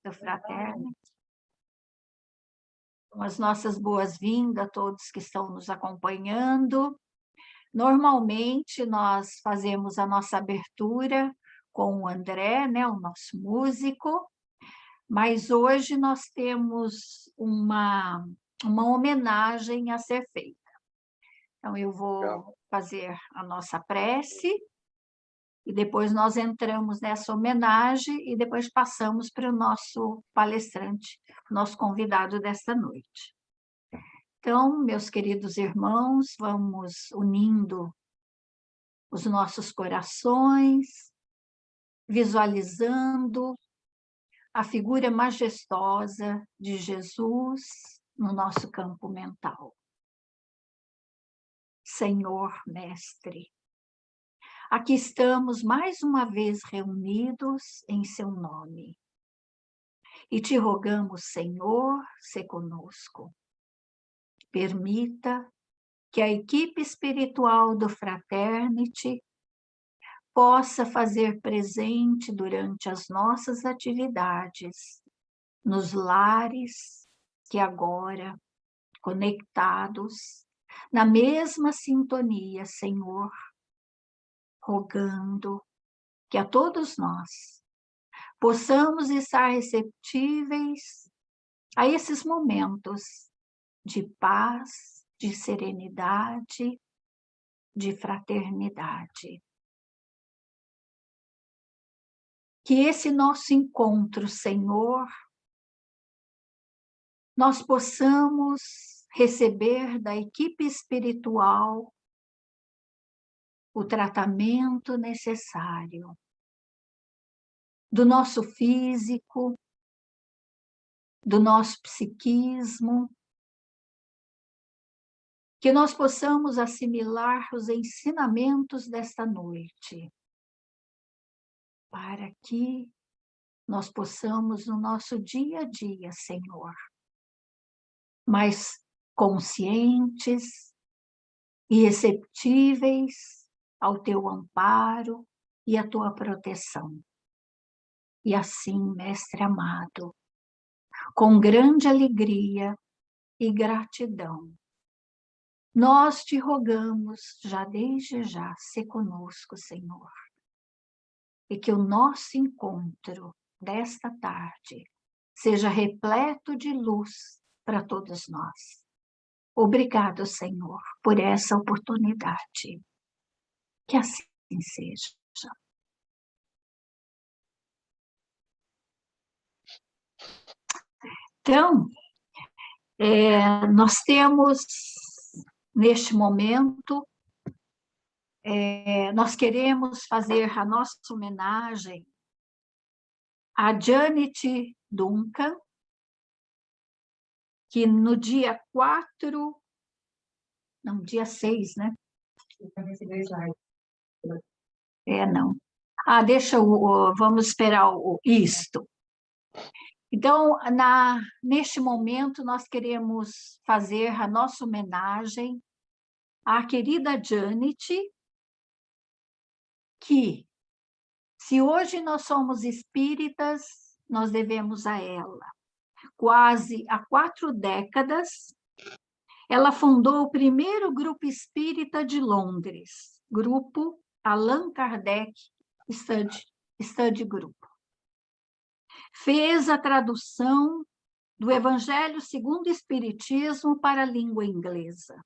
do Fraterno. As nossas boas-vindas a todos que estão nos acompanhando. Normalmente, nós fazemos a nossa abertura com o André, né, o nosso músico, mas hoje nós temos uma homenagem a ser feita. Então, eu vou fazer a nossa prece, e depois nós entramos nessa homenagem e depois passamos para o nosso palestrante, nosso convidado desta noite. Então, meus queridos irmãos, vamos unindo os nossos corações, visualizando a figura majestosa de Jesus no nosso campo mental. Senhor Mestre, aqui estamos mais uma vez reunidos em seu nome. E te rogamos, Senhor, se conosco. Permita que a equipe espiritual do Fraternity possa fazer presente durante as nossas atividades, nos lares que agora, conectados, na mesma sintonia, Senhor, rogando que a todos nós possamos estar receptíveis a esses momentos de paz, de serenidade, de fraternidade. Que esse nosso encontro, Senhor, nós possamos receber da equipe espiritual o tratamento necessário, do nosso físico, do nosso psiquismo, que nós possamos assimilar os ensinamentos desta noite, para que nós possamos, no nosso dia a dia, Senhor, mais conscientes e receptíveis ao teu amparo e à tua proteção. E assim, Mestre amado, com grande alegria e gratidão, nós te rogamos, já desde já, se conosco, Senhor, e que o nosso encontro desta tarde seja repleto de luz para todos nós. Obrigado, Senhor, por essa oportunidade. Que assim seja. Então, nós temos, neste momento, nós queremos fazer a nossa homenagem a Janet Duncan, que no dia 4, não, dia 6, né? Não. Vamos esperar isto. Então, neste momento, nós queremos fazer a nossa homenagem à querida Janet, que, se hoje nós somos espíritas, nós devemos a ela. Quase há 4 décadas, ela fundou o primeiro grupo espírita de Londres, grupo Allan Kardec Study Group. Fez a tradução do Evangelho segundo o Espiritismo para a língua inglesa.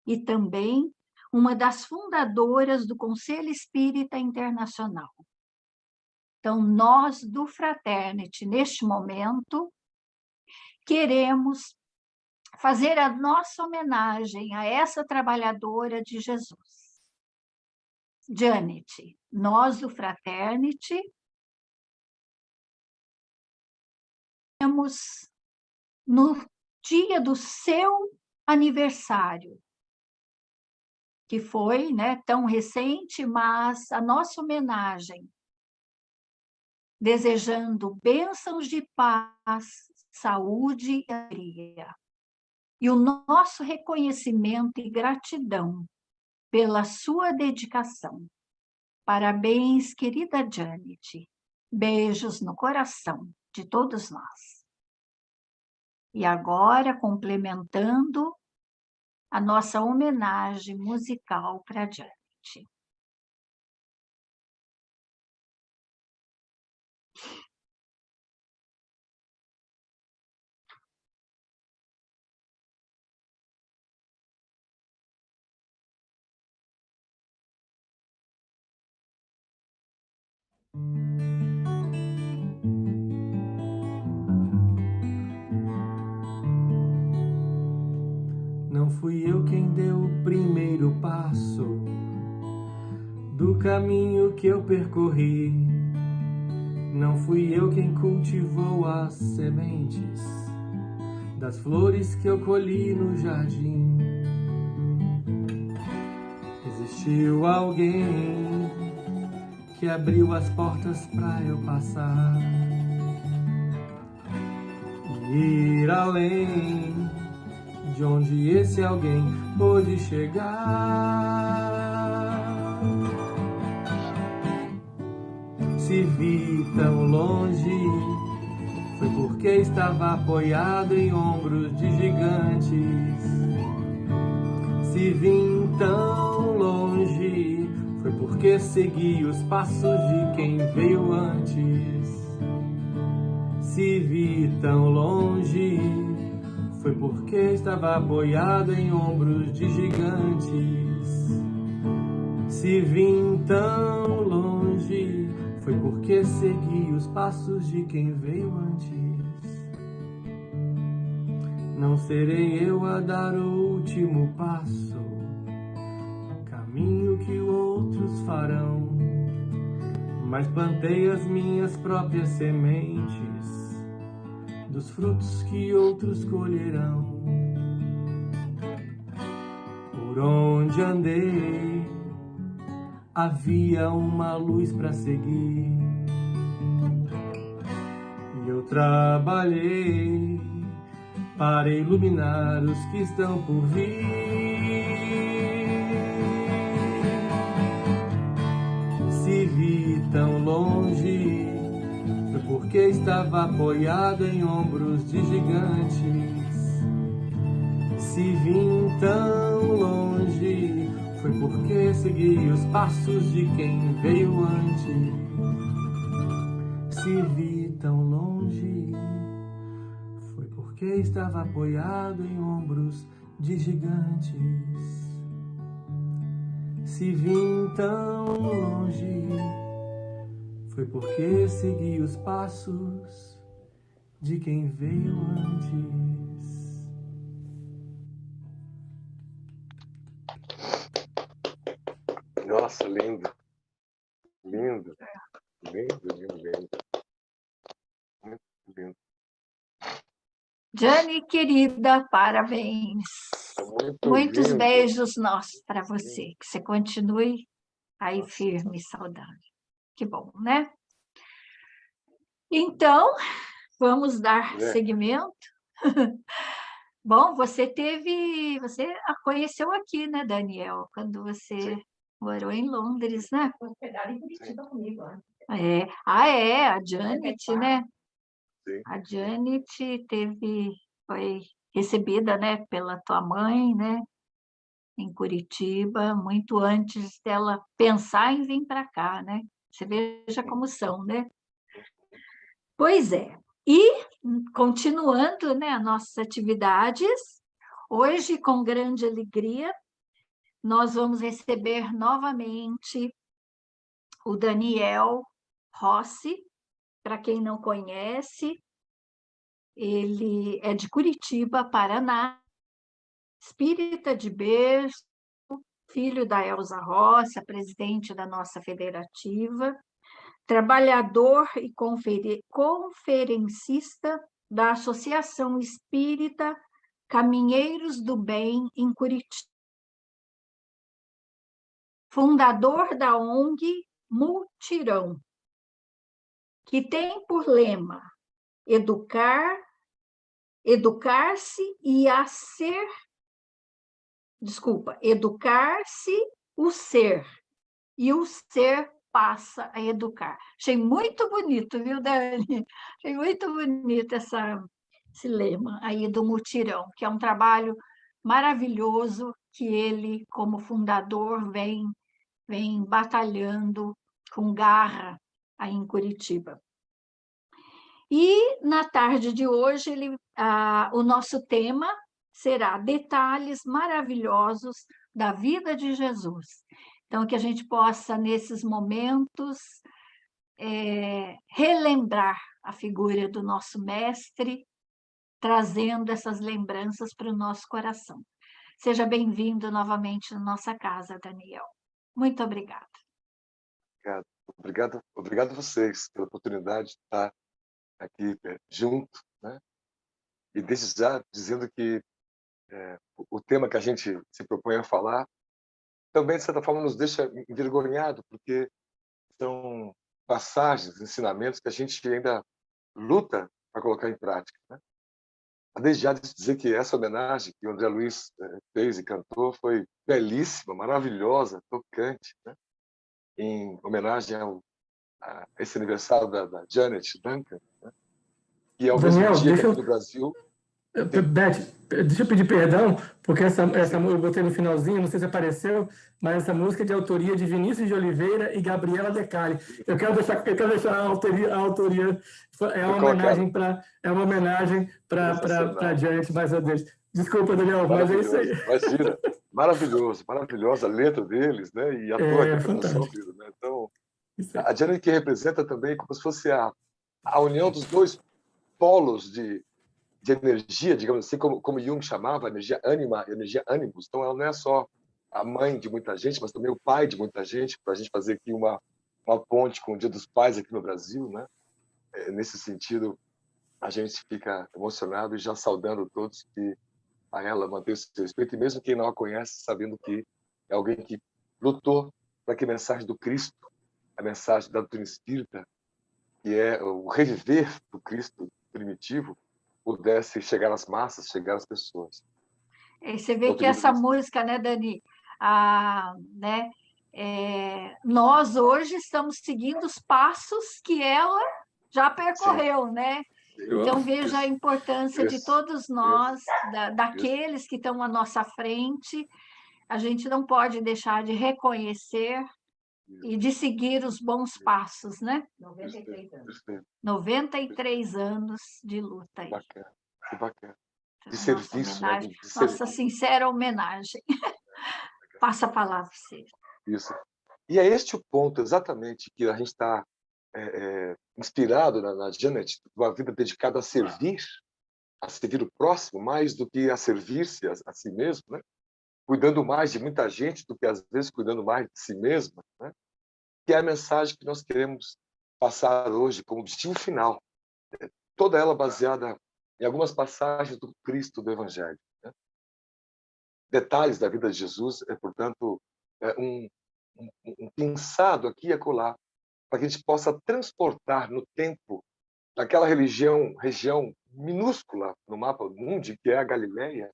E também uma das fundadoras do Conselho Espírita Internacional. Então, nós do Fraternity, neste momento, queremos fazer a nossa homenagem a essa trabalhadora de Jesus. Janet, nós do Fraternity, temos no dia do seu aniversário, que foi, né, tão recente, mas a nossa homenagem, desejando bênçãos de paz, saúde e alegria. E o nosso reconhecimento e gratidão pela sua dedicação. Parabéns, querida Janet. Beijos no coração de todos nós. E agora, complementando a nossa homenagem musical para a Janet. Não fui eu quem deu o primeiro passo do caminho que eu percorri. Não fui eu quem cultivou as sementes das flores que eu colhi no jardim. Existiu alguém que abriu as portas pra eu passar e ir além de onde esse alguém pôde chegar. Se vi tão longe, foi porque estava apoiado em ombros de gigantes. Se vim tão longe, foi porque segui os passos de quem veio antes. Se vi tão longe, foi porque estava apoiado em ombros de gigantes. Se vim tão longe, foi porque segui os passos de quem veio antes. Não serei eu a dar o último passo, caminho que outros farão, mas plantei as minhas próprias sementes dos frutos que outros colherão. Por onde andei, havia uma luz para seguir, e eu trabalhei para iluminar os que estão por vir. Se vi tão longe, foi porque estava apoiado em ombros de gigantes. Se vim tão longe, foi porque segui os passos de quem veio antes. Se vi tão longe, foi porque estava apoiado em ombros de gigantes. Se vim tão longe, foi porque segui os passos de quem veio antes. Nossa, lindo. Lindo. Lindo, lindo, lindo. Muito lindo. Jane, querida, parabéns. Muito Muitos lindo. beijos nossos para você. Que você continue aí firme e saudável. Que bom, né? Então, vamos dar seguimento. Bom, você a conheceu aqui, né, Daniel? Quando você morou em Londres, né? Hospedaram em Curitiba comigo, ó. A Janet, né? Sim. A Janet foi recebida, né, pela tua mãe, né, em Curitiba, muito antes dela pensar em vir para cá, né? Você veja como são, né? Pois é. E, continuando, né, as nossas atividades, hoje, com grande alegria, nós vamos receber novamente o Daniel Rossi. Para quem não conhece, ele é de Curitiba, Paraná, espírita de berço, filho da Elza Rossi, a presidente da nossa federativa, trabalhador e conferencista da Associação Espírita Caminheiros do Bem em Curitiba, fundador da ONG Multirão, que tem por lema educar-se e a ser, educar-se o ser e o ser passa a educar. Achei muito bonito, viu, Dani? Achei muito bonito esse lema aí do Mutirão, que é um trabalho maravilhoso que ele, como fundador, vem batalhando com garra aí em Curitiba. E na tarde de hoje, o nosso tema será detalhes maravilhosos da vida de Jesus. Então, que a gente possa, nesses momentos, relembrar a figura do nosso mestre, trazendo essas lembranças para o nosso coração. Seja bem-vindo novamente na nossa casa, Daniel. Muito obrigada. Obrigado a vocês pela oportunidade de estar aqui junto, né? E desde já dizendo que o tema que a gente se propõe a falar também, de certa forma, nos deixa envergonhado, porque são passagens, ensinamentos que a gente ainda luta para colocar em prática, né? Desde já dizer que essa homenagem que o André Luiz fez e cantou foi belíssima, maravilhosa, tocante, né? Em homenagem a esse aniversário da Janet Duncan, né? E ao mesmo Daniel, dia que aqui no Brasil... Beth, deixa eu pedir perdão, porque essa eu botei no finalzinho, não sei se apareceu, mas essa música é de autoria de Vinícius de Oliveira e Gabriela Decali. Eu quero deixar a autoria é uma homenagem para Janet, mais uma vez. Desculpa, Daniel, mas é isso aí. Imagina, maravilhosa a letra deles, né? E a tua interpretação, querido, né? Então, a Janet que representa também como se fosse a união dos dois polos de energia, digamos assim, como Jung chamava, energia ânima, energia ânimos. Então, ela não é só a mãe de muita gente, mas também o pai de muita gente, para a gente fazer aqui uma ponte com o Dia dos Pais aqui no Brasil, né? Nesse sentido, a gente fica emocionado e já saudando todos que a ela manter o seu respeito, e mesmo quem não a conhece, sabendo que é alguém que lutou para que a mensagem do Cristo, a mensagem da doutrina espírita, que é o reviver do Cristo primitivo, pudesse chegar às massas, chegar às pessoas. Você vê que essa música, né, Dani, né, nós hoje estamos seguindo os passos que ela já percorreu, né? Então, veja a importância de todos nós, daqueles que estão à nossa frente. A gente não pode deixar de reconhecer e de seguir os bons passos, né? 93 anos. 93 anos de luta aí. Bacana, que bacana. De Nossa serviço, homenagem, né? nossa sincera homenagem. Passa a palavra, Ciro. Isso. E é este o ponto, exatamente, que a gente está inspirado na Janet, uma vida dedicada a servir o próximo, mais do que a servir-se a si mesmo, né? Cuidando mais de muita gente do que, às vezes, cuidando mais de si mesma, né? Que é a mensagem que nós queremos passar hoje como objetivo final. Toda ela baseada em algumas passagens do Cristo do Evangelho, né? Detalhes da vida de Jesus, portanto, um pensado aqui e acolá, para que a gente possa transportar no tempo daquela região minúscula no mapa do mundo, que é a Galileia,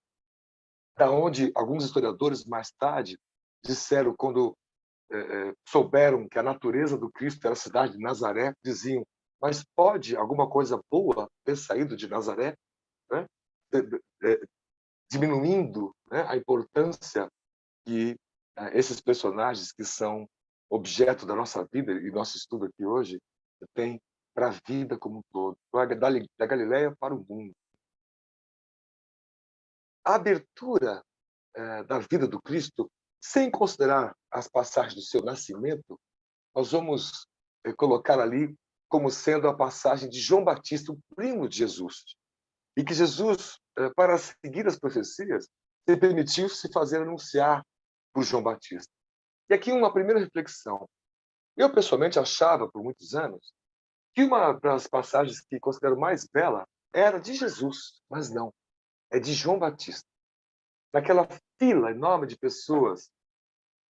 da onde alguns historiadores mais tarde disseram, quando souberam que a natureza do Cristo era a cidade de Nazaré, diziam: mas pode alguma coisa boa ter saído de Nazaré? Né? Diminuindo, né, a importância que esses personagens que são objeto da nossa vida e nosso estudo aqui hoje têm para a vida como um todo, da Galileia para o mundo. A abertura da vida do Cristo, sem considerar as passagens do seu nascimento, nós vamos colocar ali como sendo a passagem de João Batista, o primo de Jesus. E que Jesus, para seguir as profecias, se permitiu se fazer anunciar por João Batista. E aqui uma primeira reflexão. Eu, pessoalmente, achava, por muitos anos, que uma das passagens que considero mais bela era de Jesus, mas não, é de João Batista. Naquela fila enorme de pessoas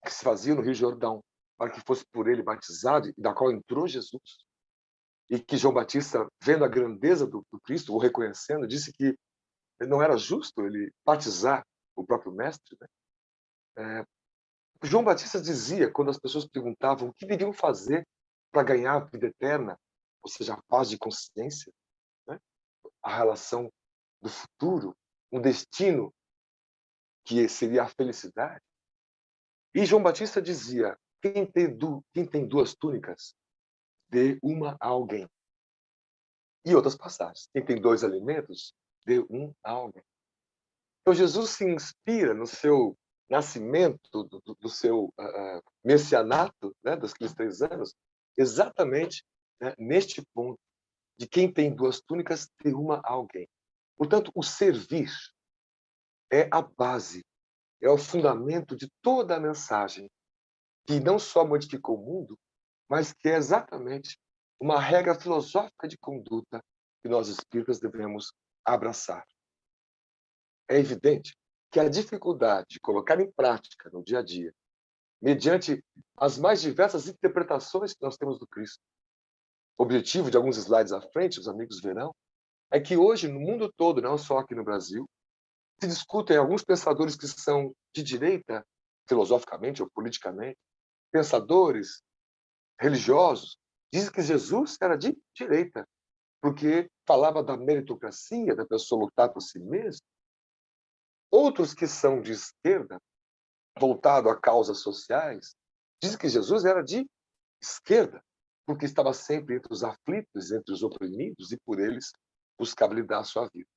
que se faziam no Rio Jordão para que fosse por ele batizado, e da qual entrou Jesus, e que João Batista, vendo a grandeza do Cristo, o reconhecendo, disse que não era justo ele batizar o próprio mestre, né? João Batista dizia, quando as pessoas perguntavam o que deviam fazer para ganhar a vida eterna, ou seja, a paz de consciência, né? A relação do futuro, um destino que seria a felicidade. E João Batista dizia, quem tem duas túnicas, dê uma a alguém. E outras passagens, quem tem dois alimentos, dê um a alguém. Então, Jesus se inspira no seu nascimento, do seu messianato, né, daqueles 3 anos, exatamente, né, neste ponto, de quem tem duas túnicas, ter uma a alguém. Portanto, o servir é a base, é o fundamento de toda a mensagem, que não só modificou o mundo, mas que é exatamente uma regra filosófica de conduta que nós espíritas devemos abraçar. É evidente que a dificuldade de colocar em prática no dia a dia, mediante as mais diversas interpretações que nós temos do Cristo. O objetivo de alguns slides à frente, os amigos verão, é que hoje, no mundo todo, não só aqui no Brasil, se discutem alguns pensadores que são de direita, filosoficamente ou politicamente, pensadores religiosos, dizem que Jesus era de direita, porque falava da meritocracia, da pessoa lutar por si mesma. Outros que são de esquerda, voltado a causas sociais, dizem que Jesus era de esquerda, porque estava sempre entre os aflitos, entre os oprimidos, e por eles buscava lhe dar a sua vida.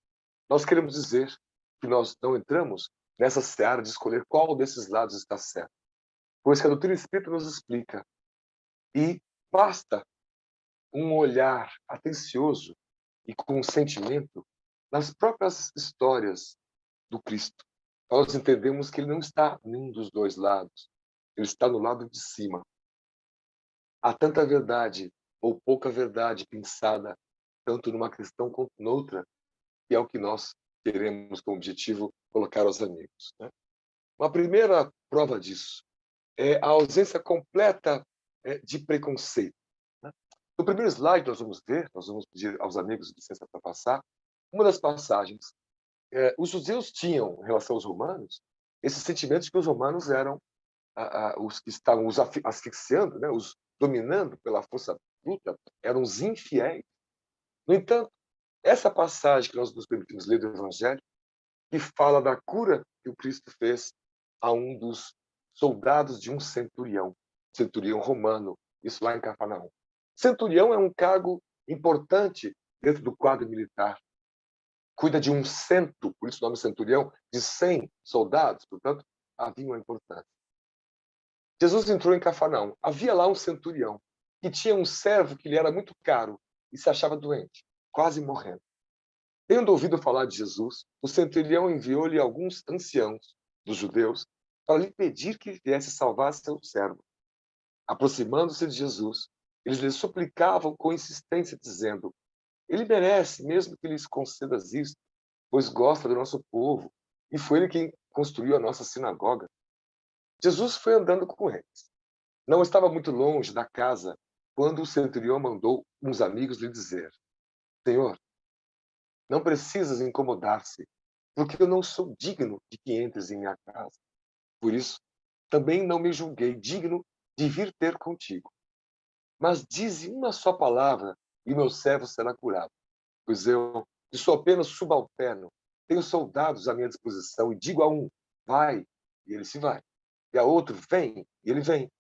Nós queremos dizer que nós não entramos nessa seara de escolher qual desses lados está certo, pois que a doutrina espírita nos explica. E basta um olhar atencioso e com um sentimento nas próprias histórias do Cristo. Nós entendemos que ele não está em nenhum dos dois lados. Ele está no lado de cima. Há tanta verdade ou pouca verdade pensada, tanto numa questão quanto noutra, que é o que nós queremos como objetivo colocar aos amigos, né? Uma primeira prova disso é a ausência completa de preconceito, né? No primeiro slide nós vamos ver, nós vamos pedir aos amigos licença para passar, uma das passagens. Os judeus tinham, em relação aos romanos, esses sentimentos de que os romanos eram os que estavam os asfixiando, né, os dominando pela força bruta, eram os infiéis. No entanto, essa passagem que nós nos permitimos ler do Evangelho, que fala da cura que o Cristo fez a um dos soldados de um centurião romano, isso lá em Cafarnaum. Centurião é um cargo importante dentro do quadro militar. Cuida de um cento, por isso o nome centurião, de 100 soldados, portanto, havia uma importância. Jesus entrou em Cafarnaum. Havia lá um centurião que tinha um servo que lhe era muito caro e se achava doente, quase morrendo. Tendo ouvido falar de Jesus, o centurião enviou-lhe alguns anciãos dos judeus para lhe pedir que viesse salvar seu servo. Aproximando-se de Jesus, eles lhe suplicavam com insistência, dizendo: ele merece, mesmo que lhes concedas isto, pois gosta do nosso povo, e foi ele quem construiu a nossa sinagoga. Jesus foi andando com eles. Não estava muito longe da casa quando o centurião mandou uns amigos lhe dizer: Senhor, não precisas incomodar-se, porque eu não sou digno de que entres em minha casa. Por isso, também não me julguei digno de vir ter contigo. Mas dize uma só palavra e meu servo será curado. Pois eu, que sou apenas subalterno, tenho soldados à minha disposição e digo a um, vai, e ele se vai. E a outro, vem, e ele vem.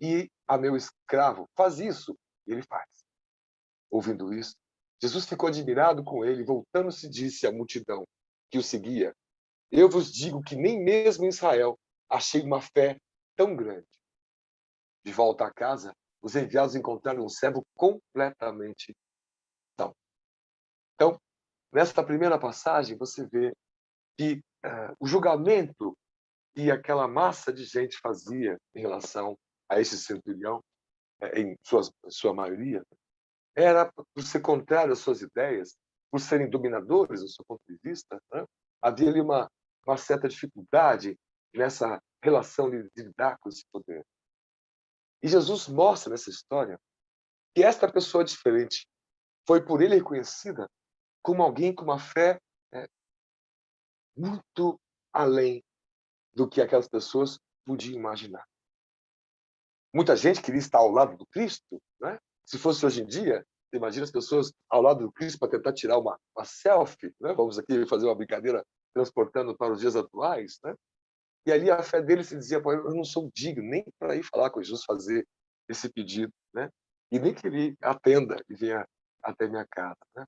E a meu escravo, faz isso, e ele faz. Ouvindo isso, Jesus ficou admirado com ele, e voltando-se disse à multidão que o seguia: eu vos digo que nem mesmo em Israel achei uma fé tão grande. De volta à casa, os enviados encontraram um servo completamente são. Então, nesta primeira passagem, você vê que o julgamento que aquela massa de gente fazia em relação a esse centurião, em sua maioria, era por ser contrário às suas ideias, por serem dominadores do seu ponto de vista, né? Havia ali uma certa dificuldade nessa relação de lidar com esse poder. E Jesus mostra nessa história que esta pessoa diferente foi por ele reconhecida como alguém com uma fé muito além do que aquelas pessoas podia imaginar. Muita gente queria estar ao lado do Cristo, né? Se fosse hoje em dia, você imagina as pessoas ao lado do Cristo para tentar tirar uma selfie, né? Vamos aqui fazer uma brincadeira transportando para os dias atuais, né? E ali a fé dele se dizia: "Pô, eu não sou digno nem para ir falar com Jesus, fazer esse pedido, né? E nem que ele atenda e venha até minha casa, né?"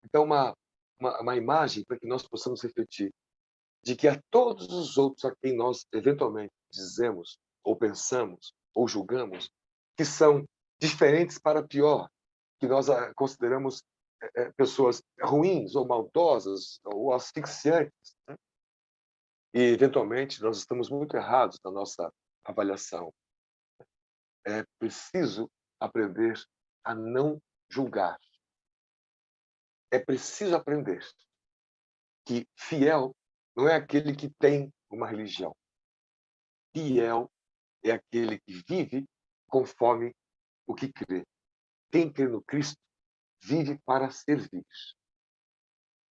Então, uma imagem para que nós possamos refletir de que a todos os outros a quem nós eventualmente dizemos, ou pensamos, ou julgamos, que são diferentes para pior, que nós consideramos pessoas ruins, ou maldosas, ou asfixiantes, né? E, eventualmente, nós estamos muito errados na nossa avaliação. É preciso aprender a não julgar. É preciso aprender que fiel não é aquele que tem uma religião. Fiel é aquele que vive conforme o que crê. Quem crê no Cristo vive para servir.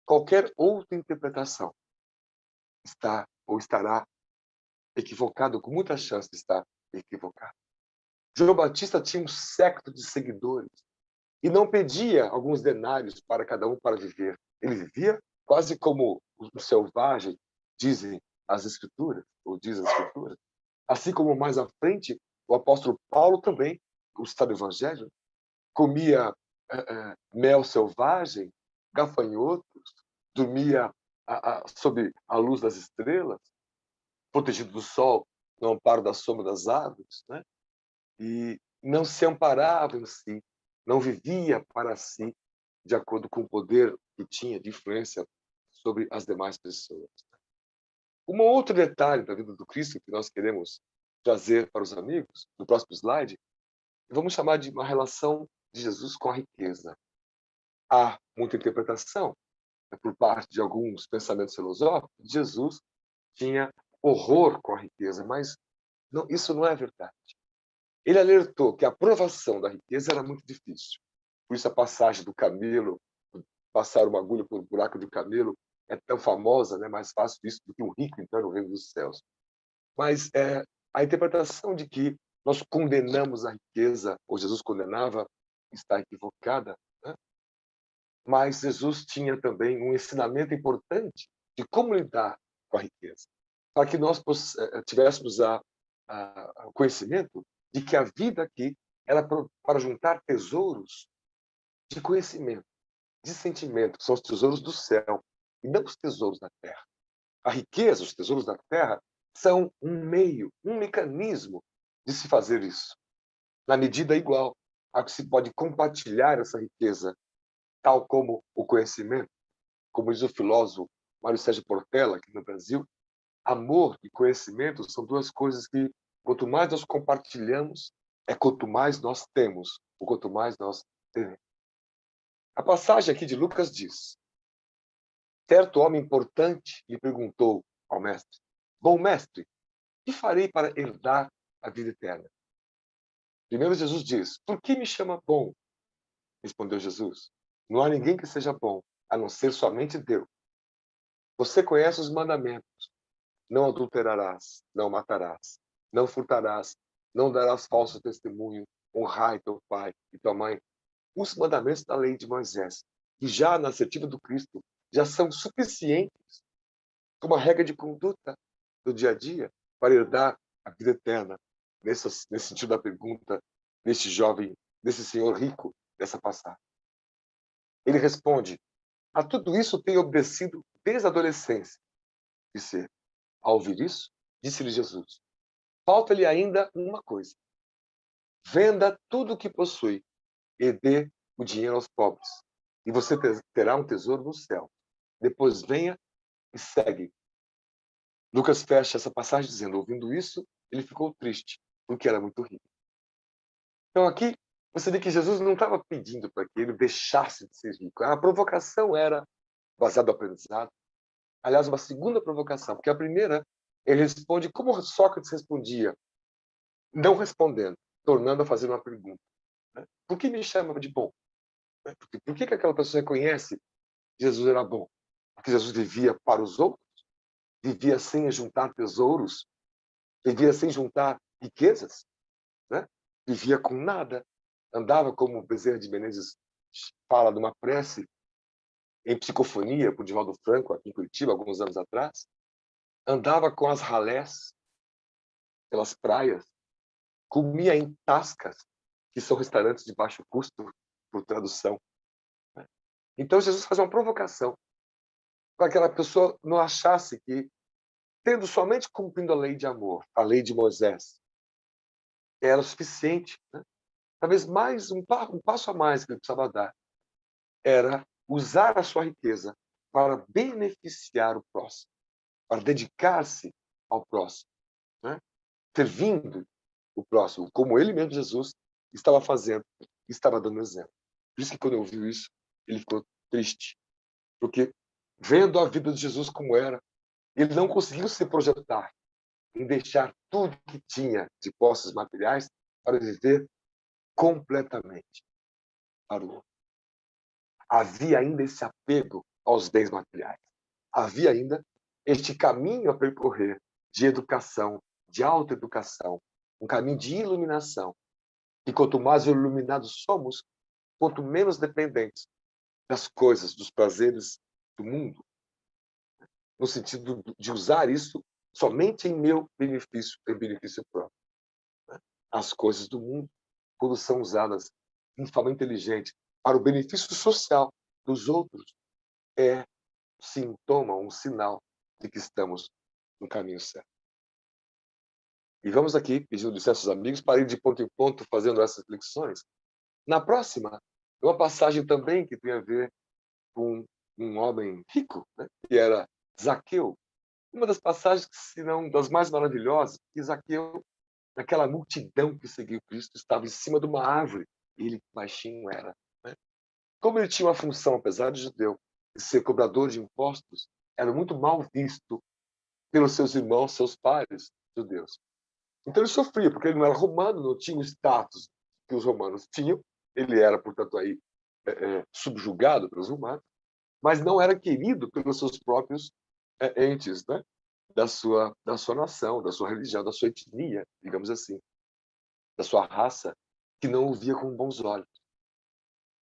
Qualquer outra interpretação está ou estará equivocado, com muita chance de estar equivocado. João Batista tinha um século de seguidores e não pedia alguns denários para cada um para viver. Ele vivia quase como um selvagem, dizem as Escrituras, ou diz as Escrituras. Assim como mais à frente, o apóstolo Paulo também, o está do Evangelho, comia mel selvagem, gafanhotos, dormia sob a luz das estrelas, protegido do sol, no amparo da sombra das árvores, né? E não se amparava em si, não vivia para si, de acordo com o poder que tinha de influência sobre as demais pessoas. Um outro detalhe da vida do Cristo que nós queremos trazer para os amigos, no próximo slide, vamos chamar de uma relação de Jesus com a riqueza. Há muita interpretação, por parte de alguns pensamentos filosóficos. Jesus tinha horror com a riqueza, mas não, isso não é verdade. Ele alertou que a provação da riqueza era muito difícil. Por isso a passagem do camelo, passar uma agulha por um buraco de camelo, é tão famosa, né? Mais fácil isso do que um rico entrar no reino dos céus. Mas a interpretação de que nós condenamos a riqueza, ou Jesus condenava, está equivocada, né? Mas Jesus tinha também um ensinamento importante de como lidar com a riqueza, para que nós tivéssemos o conhecimento de que a vida aqui era para juntar tesouros de conhecimento, de sentimento, que são os tesouros do céu, e não os tesouros da terra. A riqueza, os tesouros da terra, são um meio, um mecanismo de se fazer isso, na medida igual a que se pode compartilhar essa riqueza, tal como o conhecimento. Como diz o filósofo Mário Sérgio Portela, aqui no Brasil, amor e conhecimento são duas coisas que, quanto mais nós compartilhamos, quanto mais nós temos, ou quanto mais nós teremos. A passagem aqui de Lucas diz: certo homem importante lhe perguntou ao mestre: bom mestre, que farei para herdar a vida eterna? Primeiro Jesus diz: por que me chama bom? Respondeu Jesus: não há ninguém que seja bom, a não ser somente Deus. Você conhece os mandamentos: não adulterarás, não matarás, não furtarás, não darás falso testemunho, honrai teu pai e tua mãe. Os mandamentos da lei de Moisés, que já na assertiva do Cristo já são suficientes como regra de conduta do dia a dia para herdar a vida eterna. Nesse sentido da pergunta deste jovem, desse senhor rico, dessa passagem. Ele responde: a tudo isso tenho obedecido desde a adolescência. Disse: ao ouvir isso, disse-lhe Jesus: falta-lhe ainda uma coisa. Venda tudo o que possui e dê o dinheiro aos pobres, e você terá um tesouro no céu. Depois venha e segue. Lucas fecha essa passagem dizendo: ouvindo isso, ele ficou triste, porque era muito rico. Então aqui você vê que Jesus não estava pedindo para que ele deixasse de ser rico. A provocação era baseada no aprendizado. Aliás, uma segunda provocação, porque a primeira, ele responde como Sócrates respondia, não respondendo, tornando a fazer uma pergunta. Né? Por que me chama de bom? Por que aquela pessoa reconhece que Jesus era bom? Porque Jesus vivia para os outros, vivia sem juntar tesouros vivia sem juntar riquezas, né? Vivia com nada, andava como Bezerra de Menezes fala numa prece em psicofonia por Divaldo Franco, aqui em Curitiba, alguns anos atrás, andava com as ralés pelas praias, comia em tascas, que são restaurantes de baixo custo, por tradução. Então, Jesus faz uma provocação para que aquela pessoa não achasse que, tendo somente cumprindo a lei de amor, a lei de Moisés, era o suficiente. Né? Talvez mais um passo a mais que ele precisava dar era usar a sua riqueza para beneficiar o próximo, para dedicar-se ao próximo, né? Servindo o próximo, como ele mesmo, Jesus, estava fazendo, estava dando exemplo. Por isso que quando eu ouvi isso, ele ficou triste, porque vendo a vida de Jesus como era, ele não conseguiu se projetar em deixar tudo que tinha de posses materiais para viver completamente para o outro. Havia ainda esse apego aos bens materiais. Havia ainda este caminho a percorrer de educação, de autoeducação, um caminho de iluminação. E quanto mais iluminados somos, quanto menos dependentes das coisas, dos prazeres do mundo, no sentido de usar isso somente em meu benefício, em benefício próprio. As coisas do mundo, quando são usadas de forma inteligente para o benefício social dos outros, é sintoma, um sinal de que estamos no caminho certo. E vamos aqui, pedindo licença aos amigos, para ir de ponto em ponto fazendo essas reflexões. Na próxima, é uma passagem também que tem a ver com um homem rico, né? Que era Zaqueu. Uma das passagens, se não das mais maravilhosas, que Zaqueu, naquela multidão que seguiu Cristo, estava em cima de uma árvore, e ele baixinho era. Né? Como ele tinha uma função, apesar de judeu, de ser cobrador de impostos, era muito mal visto pelos seus irmãos, seus pares judeus. Então ele sofria, porque ele não era romano, não tinha o status que os romanos tinham, ele era, portanto, aí, subjugado pelos romanos, mas não era querido pelos seus próprios entes, né? da sua nação, da sua religião, da sua etnia, digamos assim, da sua raça, que não o via com bons olhos.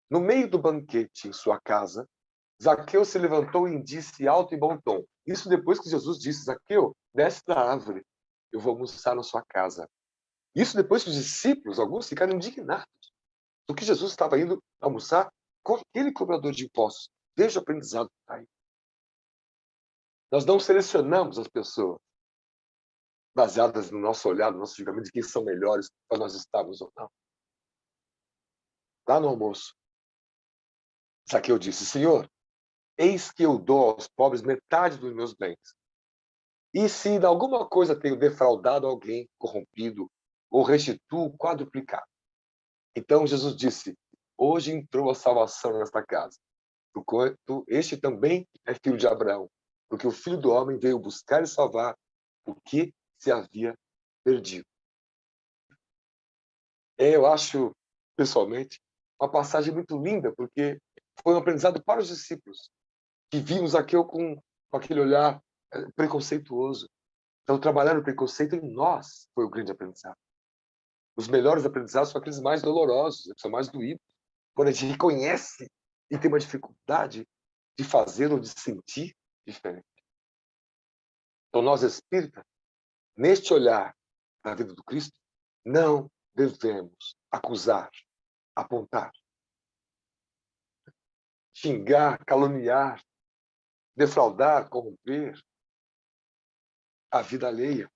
No meio do banquete em sua casa, Zaqueu se levantou e disse alto e bom tom. Isso depois que Jesus disse: Zaqueu, desce da árvore, eu vou almoçar na sua casa. Isso depois que os discípulos, alguns, ficaram indignados do que Jesus estava indo almoçar com aquele cobrador de impostos. Veja o aprendizado que está aí. Nós não selecionamos as pessoas baseadas no nosso olhar, no nosso julgamento de quem são melhores para nós estarmos ou não. Lá no almoço, Zaqueu disse: Senhor, eis que eu dou aos pobres metade dos meus bens. E se de alguma coisa tenho defraudado alguém, corrompido, ou restituo quadruplicado. Então Jesus disse: hoje entrou a salvação nesta casa, porquanto este também é filho de Abraão, porque o Filho do Homem veio buscar e salvar o que se havia perdido. Eu acho, pessoalmente, uma passagem muito linda, porque foi um aprendizado para os discípulos, que vimos Zaqueu com aquele olhar preconceituoso. Então, trabalhar no preconceito em nós foi o grande aprendizado. Os melhores aprendizados são aqueles mais dolorosos, que são mais doídos, quando a gente reconhece e tem uma dificuldade de fazer ou de sentir diferente. Então, nós espíritas, neste olhar da vida do Cristo, não devemos acusar, apontar, xingar, caluniar, defraudar, corromper a vida alheia.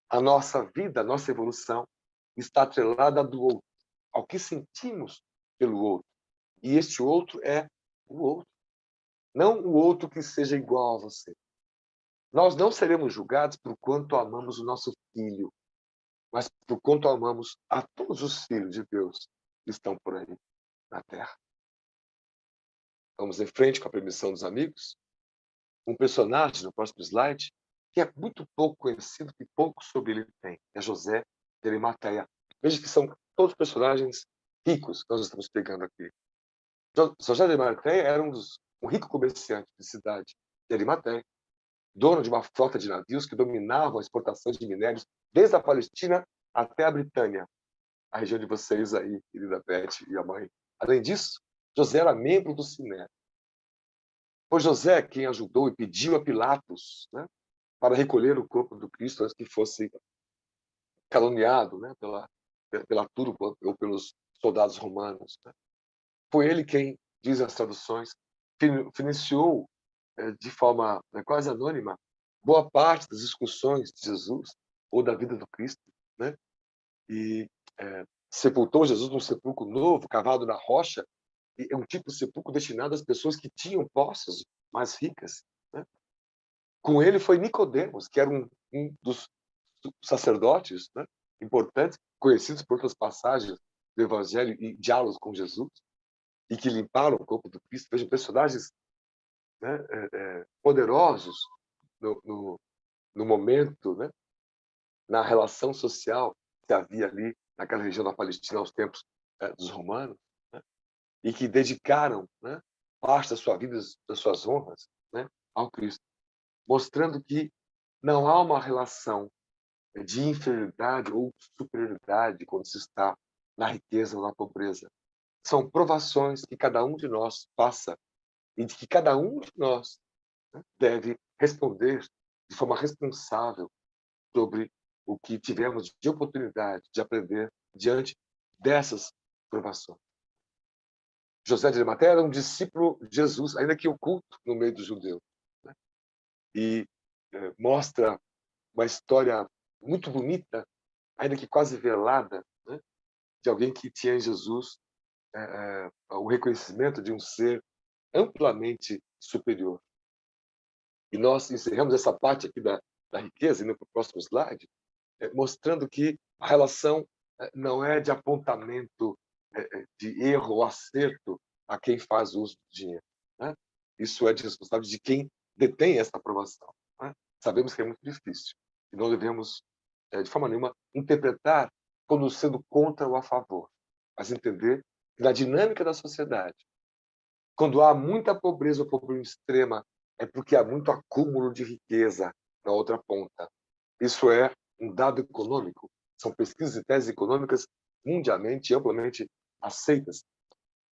A nossa vida, a nossa evolução está atrelada do outro, ao que sentimos pelo outro. E este outro é o outro, não o outro que seja igual a você. Nós não seremos julgados por quanto amamos o nosso filho, mas por quanto amamos a todos os filhos de Deus que estão por aí na Terra. Vamos em frente com a permissão dos amigos. Um personagem no próximo slide que é muito pouco conhecido, que pouco sobre ele tem, é José de Arimateia. Veja que são todos personagens ricos que nós estamos pegando aqui. José de Arimateia era um rico comerciante de cidade de Arimateia. dono de uma frota de navios que dominavam a exportação de minérios desde a Palestina até a Britânia, a região de vocês aí, querida Beth e a mãe. Além disso, José era membro do Sinédrio. Foi José quem ajudou e pediu a Pilatos, né, para recolher o corpo do Cristo antes que fosse caluniado, né, pela turba ou pelos soldados romanos, né. Foi ele quem, dizem as traduções, financiou de forma quase anônima boa parte das excursões de Jesus ou da vida do Cristo, né? E sepultou Jesus num sepulcro novo, cavado na rocha, e é um tipo de sepulcro destinado às pessoas que tinham posses mais ricas, né? Com ele foi Nicodemos, que era um dos sacerdotes, né, importantes, conhecidos por outras passagens do Evangelho e diálogos com Jesus, e que limparam o corpo do Cristo. Vejam, personagens, né, poderosos no momento, né, na relação social que havia ali naquela região da Palestina aos tempos dos romanos, né, e que dedicaram, né, parte da sua vida, das suas honras, né, ao Cristo, mostrando que não há uma relação de inferioridade ou superioridade quando se está na riqueza ou na pobreza. São provações que cada um de nós passa e de que cada um de nós, né, deve responder de forma responsável sobre o que tivemos de oportunidade de aprender diante dessas provações. José de Arimateia era um discípulo de Jesus, ainda que oculto no meio dos judeus, né? E mostra uma história muito bonita, ainda que quase velada, né, de alguém que tinha em Jesus o reconhecimento de um ser amplamente superior. E nós encerramos essa parte aqui da riqueza, indo para o próximo slide, mostrando que a relação não é de apontamento de erro ou acerto a quem faz uso do dinheiro, né? Isso é de responsabilidade de quem detém essa aprovação, né? Sabemos que é muito difícil e não devemos, de forma nenhuma, interpretar como sendo contra ou a favor, mas entender que na dinâmica da sociedade, quando há muita pobreza ou pobreza extrema, é porque há muito acúmulo de riqueza na outra ponta. Isso é um dado econômico. São pesquisas e teses econômicas mundialmente e amplamente aceitas.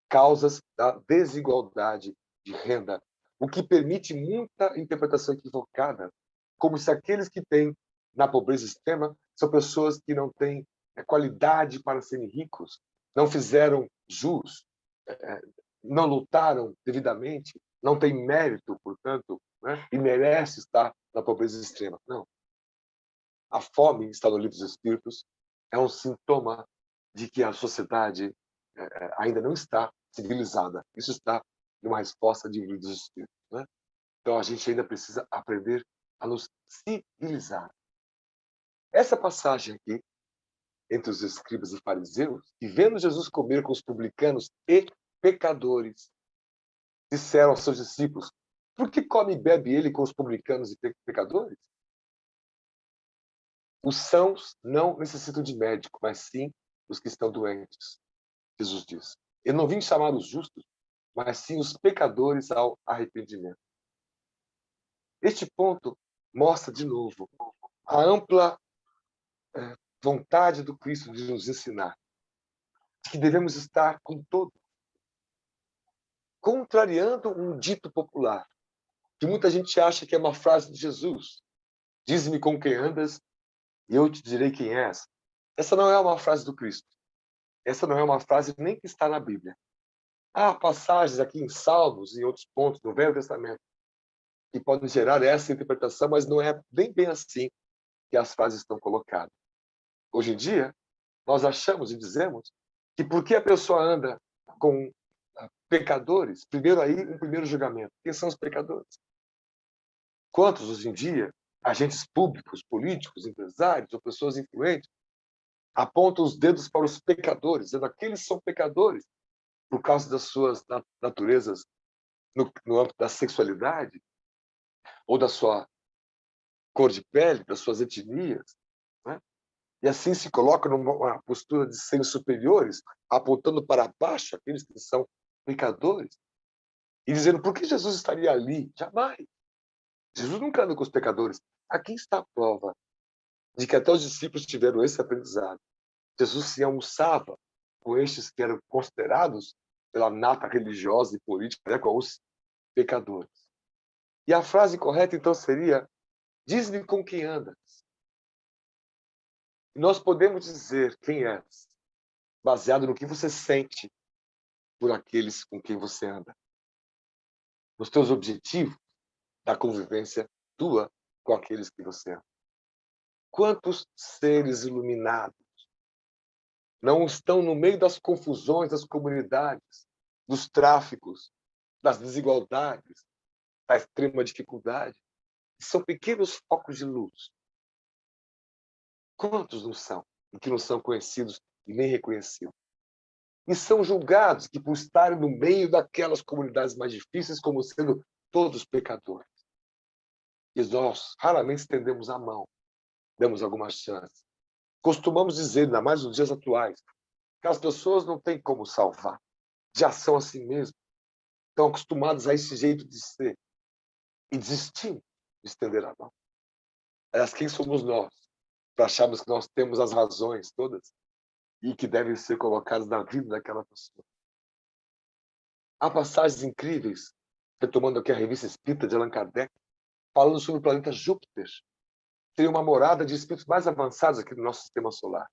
Causas da desigualdade de renda, o que permite muita interpretação equivocada, como se aqueles que têm na pobreza extrema são pessoas que não têm qualidade para serem ricos, não fizeram jus, não lutaram devidamente, não têm mérito, portanto, né, e merece estar na pobreza extrema. Não. A fome, está no livro dos Espíritos, é um sintoma de que a sociedade ainda não está civilizada. Isso está numa resposta de livro dos Espíritos, né? Então a gente ainda precisa aprender a nos civilizar. Essa passagem aqui, entre os escribas e fariseus, que vendo Jesus comer com os publicanos e pecadores, disseram aos seus discípulos: por que come e bebe ele com os publicanos e pecadores? Os sãos não necessitam de médico, mas sim os que estão doentes, Jesus diz. Eu não vim chamar os justos, mas sim os pecadores ao arrependimento. Este ponto mostra, de novo, a ampla vontade do Cristo de nos ensinar que devemos estar com todo, contrariando um dito popular, que muita gente acha que é uma frase de Jesus. Diz-me com quem andas e eu te direi quem és. Essa não é uma frase do Cristo. Essa não é uma frase nem que está na Bíblia. Há passagens aqui em Salmos e em outros pontos do Velho Testamento que podem gerar essa interpretação, mas não é nem bem assim que as frases estão colocadas. Hoje em dia, nós achamos e dizemos que porque a pessoa anda com pecadores, primeiro aí um primeiro julgamento. Quem são os pecadores? Quantos, hoje em dia, agentes públicos, políticos, empresários ou pessoas influentes apontam os dedos para os pecadores, dizendo que aqueles são pecadores por causa das suas naturezas no âmbito da sexualidade ou da sua cor de pele, das suas etnias, né? E assim se coloca numa postura de serem superiores, apontando para baixo aqueles que são pecadores, e dizendo, por que Jesus estaria ali? Jamais. Jesus nunca anda com os pecadores. Aqui está a prova de que até os discípulos tiveram esse aprendizado. Jesus se almoçava com estes que eram considerados pela nata religiosa e política, né, com os pecadores. E a frase correta, então, seria: diz-me com quem andas. E nós podemos dizer quem és, baseado no que você sente por aqueles com quem você anda, nos teus objetivos da convivência tua com aqueles que você ama. Quantos seres iluminados não estão no meio das confusões das comunidades, dos tráficos, das desigualdades, da extrema dificuldade? São pequenos focos de luz. Quantos não são? E que não são conhecidos e nem reconhecidos? E são julgados que, por estarem no meio daquelas comunidades mais difíceis, como sendo todos pecadores. E nós raramente estendemos a mão, damos alguma chance. Costumamos dizer, ainda mais nos dias atuais, que as pessoas não têm como salvar. Já são assim mesmo. Estão acostumadas a esse jeito de ser. E desistimos de estender a mão. Aliás, quem somos nós para acharmos que nós temos as razões todas e que devem ser colocadas na vida daquela pessoa? Há passagens incríveis, retomando aqui a revista Espírita de Allan Kardec, falando sobre o planeta Júpiter. Seria uma morada de espíritos mais avançados aqui no nosso sistema solar.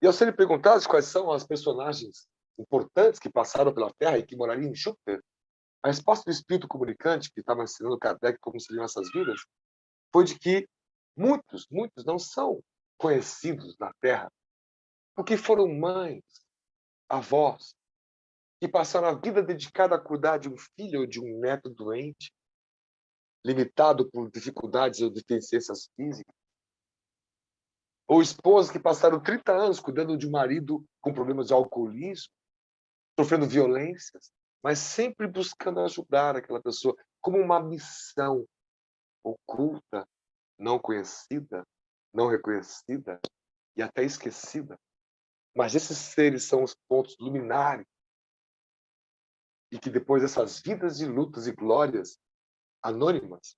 E ao serem perguntados quais são as personagens importantes que passaram pela Terra e que morariam em Júpiter, a resposta do espírito comunicante, que estava ensinando Kardec como seriam essas vidas, foi de que muitos não são conhecidos na Terra, porque foram mães, avós, que passaram a vida dedicada a cuidar de um filho ou de um neto doente, limitado por dificuldades ou deficiências físicas, ou esposas que passaram 30 anos cuidando de um marido com problemas de alcoolismo, sofrendo violências, mas sempre buscando ajudar aquela pessoa como uma missão oculta, não conhecida, não reconhecida e até esquecida. Mas esses seres são os pontos luminares e que depois dessas vidas de lutas e glórias anônimas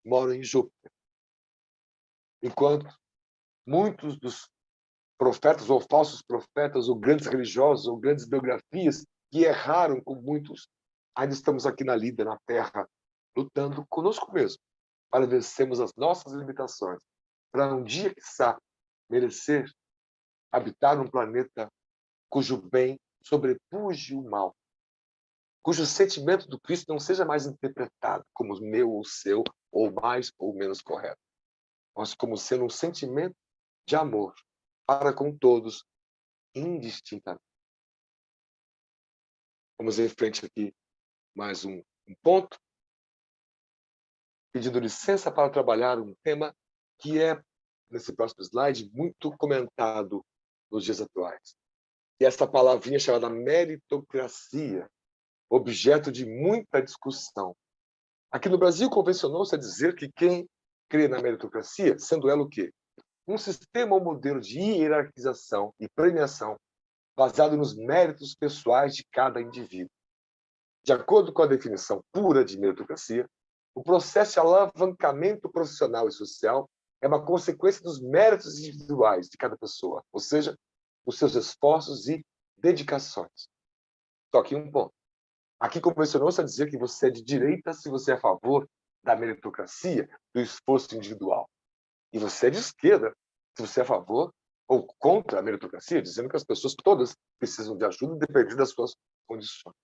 moram em Júpiter. Enquanto muitos dos profetas ou falsos profetas ou grandes religiosos ou grandes biografias que erraram com muitos, ainda estamos aqui na lida, na Terra, lutando conosco mesmo para vencermos as nossas limitações, para um dia, quiçá, merecer habitar um planeta cujo bem sobrepuje o mal, cujo sentimento do Cristo não seja mais interpretado como meu ou seu, ou mais ou menos correto, mas como sendo um sentimento de amor para com todos, indistintamente. Vamos em frente aqui mais um ponto, pedindo licença para trabalhar um tema que é, nesse próximo slide, muito comentado nos dias atuais. E essa palavrinha chamada meritocracia, objeto de muita discussão. Aqui no Brasil, convencionou-se a dizer que quem crê na meritocracia, sendo ela o quê? Um sistema ou modelo de hierarquização e premiação baseado nos méritos pessoais de cada indivíduo. De acordo com a definição pura de meritocracia, o processo de alavancamento profissional e social é uma consequência dos méritos individuais de cada pessoa, ou seja, os seus esforços e dedicações. Só que um ponto. Aqui convencionou-se a dizer que você é de direita se você é a favor da meritocracia, do esforço individual. E você é de esquerda se você é a favor ou contra a meritocracia, dizendo que as pessoas todas precisam de ajuda, independente das suas condições.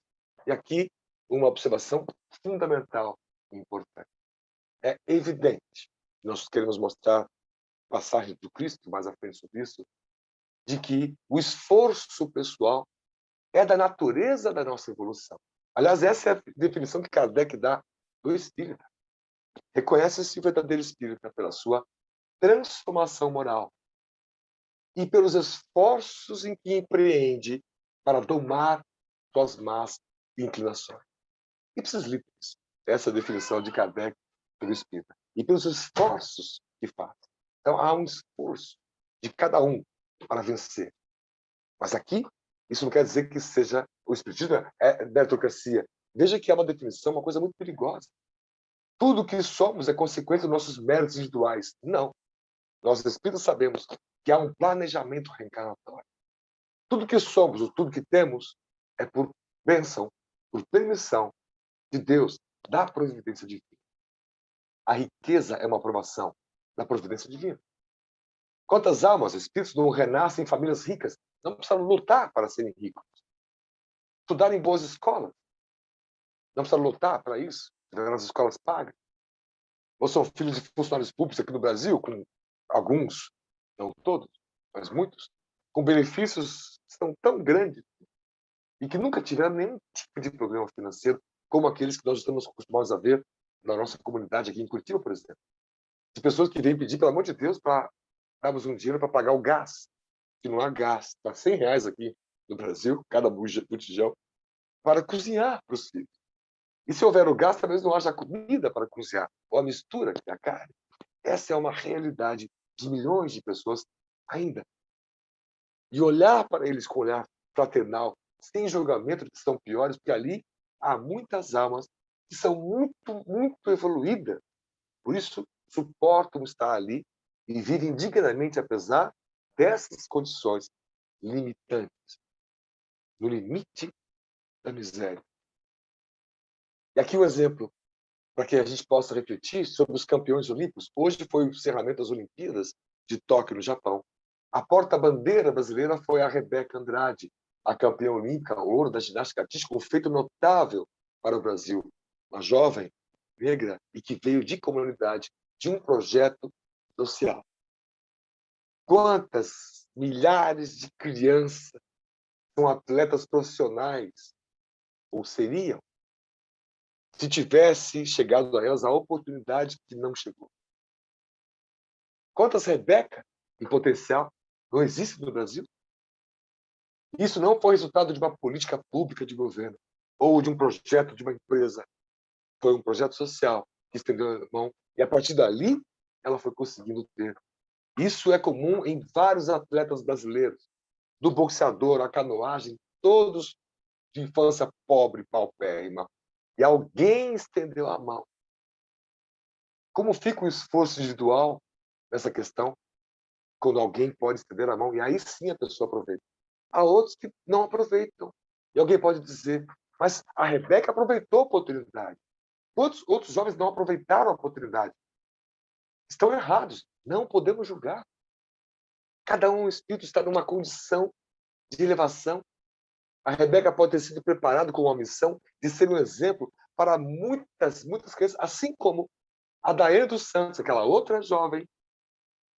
E aqui, uma observação fundamental e importante. É evidente, nós queremos mostrar passagens do Cristo, mais à frente sobre isso, de que o esforço pessoal é da natureza da nossa evolução. Aliás, essa é a definição que Kardec dá do espírita. Reconhece-se o verdadeiro espírita pela sua transformação moral e pelos esforços em que empreende para domar suas más inclinações. Ipsis literis, essa é a definição de Kardec pelo espírita. E pelos esforços que faz. Então, há um esforço de cada um para vencer. Mas aqui, isso não quer dizer que seja o espiritismo é meritocracia. Veja que é uma definição, uma coisa muito perigosa. tudo que somos é consequência dos nossos méritos individuais. Não. Nós, espíritos, sabemos que há um planejamento reencarnatório. Tudo que somos, ou tudo que temos, é por bênção, por permissão de Deus, da providência divina. A riqueza é uma aprovação da providência divina. Quantas almas, espíritos, não renascem em famílias ricas? Não precisam lutar para serem ricos. Estudar em boas escolas. Não precisam lutar para isso, nas escolas pagas. Ou são filhos de funcionários públicos aqui no Brasil, com alguns, não todos, mas muitos, com benefícios que são tão grandes e que nunca tiveram nenhum tipo de problema financeiro, como aqueles que nós estamos acostumados a ver na nossa comunidade aqui em Curitiba, por exemplo. De pessoas que vêm pedir, pelo amor de Deus, para darmos um dinheiro para pagar o gás, que não há gás. Está R$ 100 aqui no Brasil, cada botijão, para cozinhar para os filhos. E se houver o gás, talvez não haja comida para cozinhar, ou a mistura, que é a carne. Essa é uma realidade de milhões de pessoas ainda. E olhar para eles com olhar fraternal, sem julgamento de que são piores, porque ali há muitas almas que são muito, muito evoluídas. Por isso, suportam estar ali e vivem dignamente, apesar dessas condições limitantes, no limite da miséria. E aqui um exemplo para que a gente possa refletir sobre os campeões olímpicos. Hoje foi o encerramento das Olimpíadas de Tóquio, no Japão. A porta-bandeira brasileira foi a Rebeca Andrade, a campeã olímpica ouro da ginástica artística, um feito notável para o Brasil. Uma jovem negra e que veio de comunidade, de um projeto social. Quantas milhares de crianças são atletas profissionais, ou seriam, se tivesse chegado a elas a oportunidade que não chegou? Quantas Rebeca, em potencial, não existem no Brasil? Isso não foi resultado de uma política pública de governo ou de um projeto de uma empresa. Foi um projeto social que estendeu a mão e, a partir dali, ela foi conseguindo ter. Isso é comum em vários atletas brasileiros, do boxeador à canoagem, todos de infância pobre, paupérrima. E alguém estendeu a mão. Como fica o esforço individual nessa questão, quando alguém pode estender a mão e aí sim a pessoa aproveita? Há outros que não aproveitam. E alguém pode dizer, mas a Rebeca aproveitou a oportunidade. Quantos outros jovens não aproveitaram a oportunidade? Estão errados. Não podemos julgar. Cada um espírito está numa condição de elevação. A Rebeca pode ter sido preparada com uma missão de ser um exemplo para muitas, muitas crianças, assim como a Daiane dos Santos, aquela outra jovem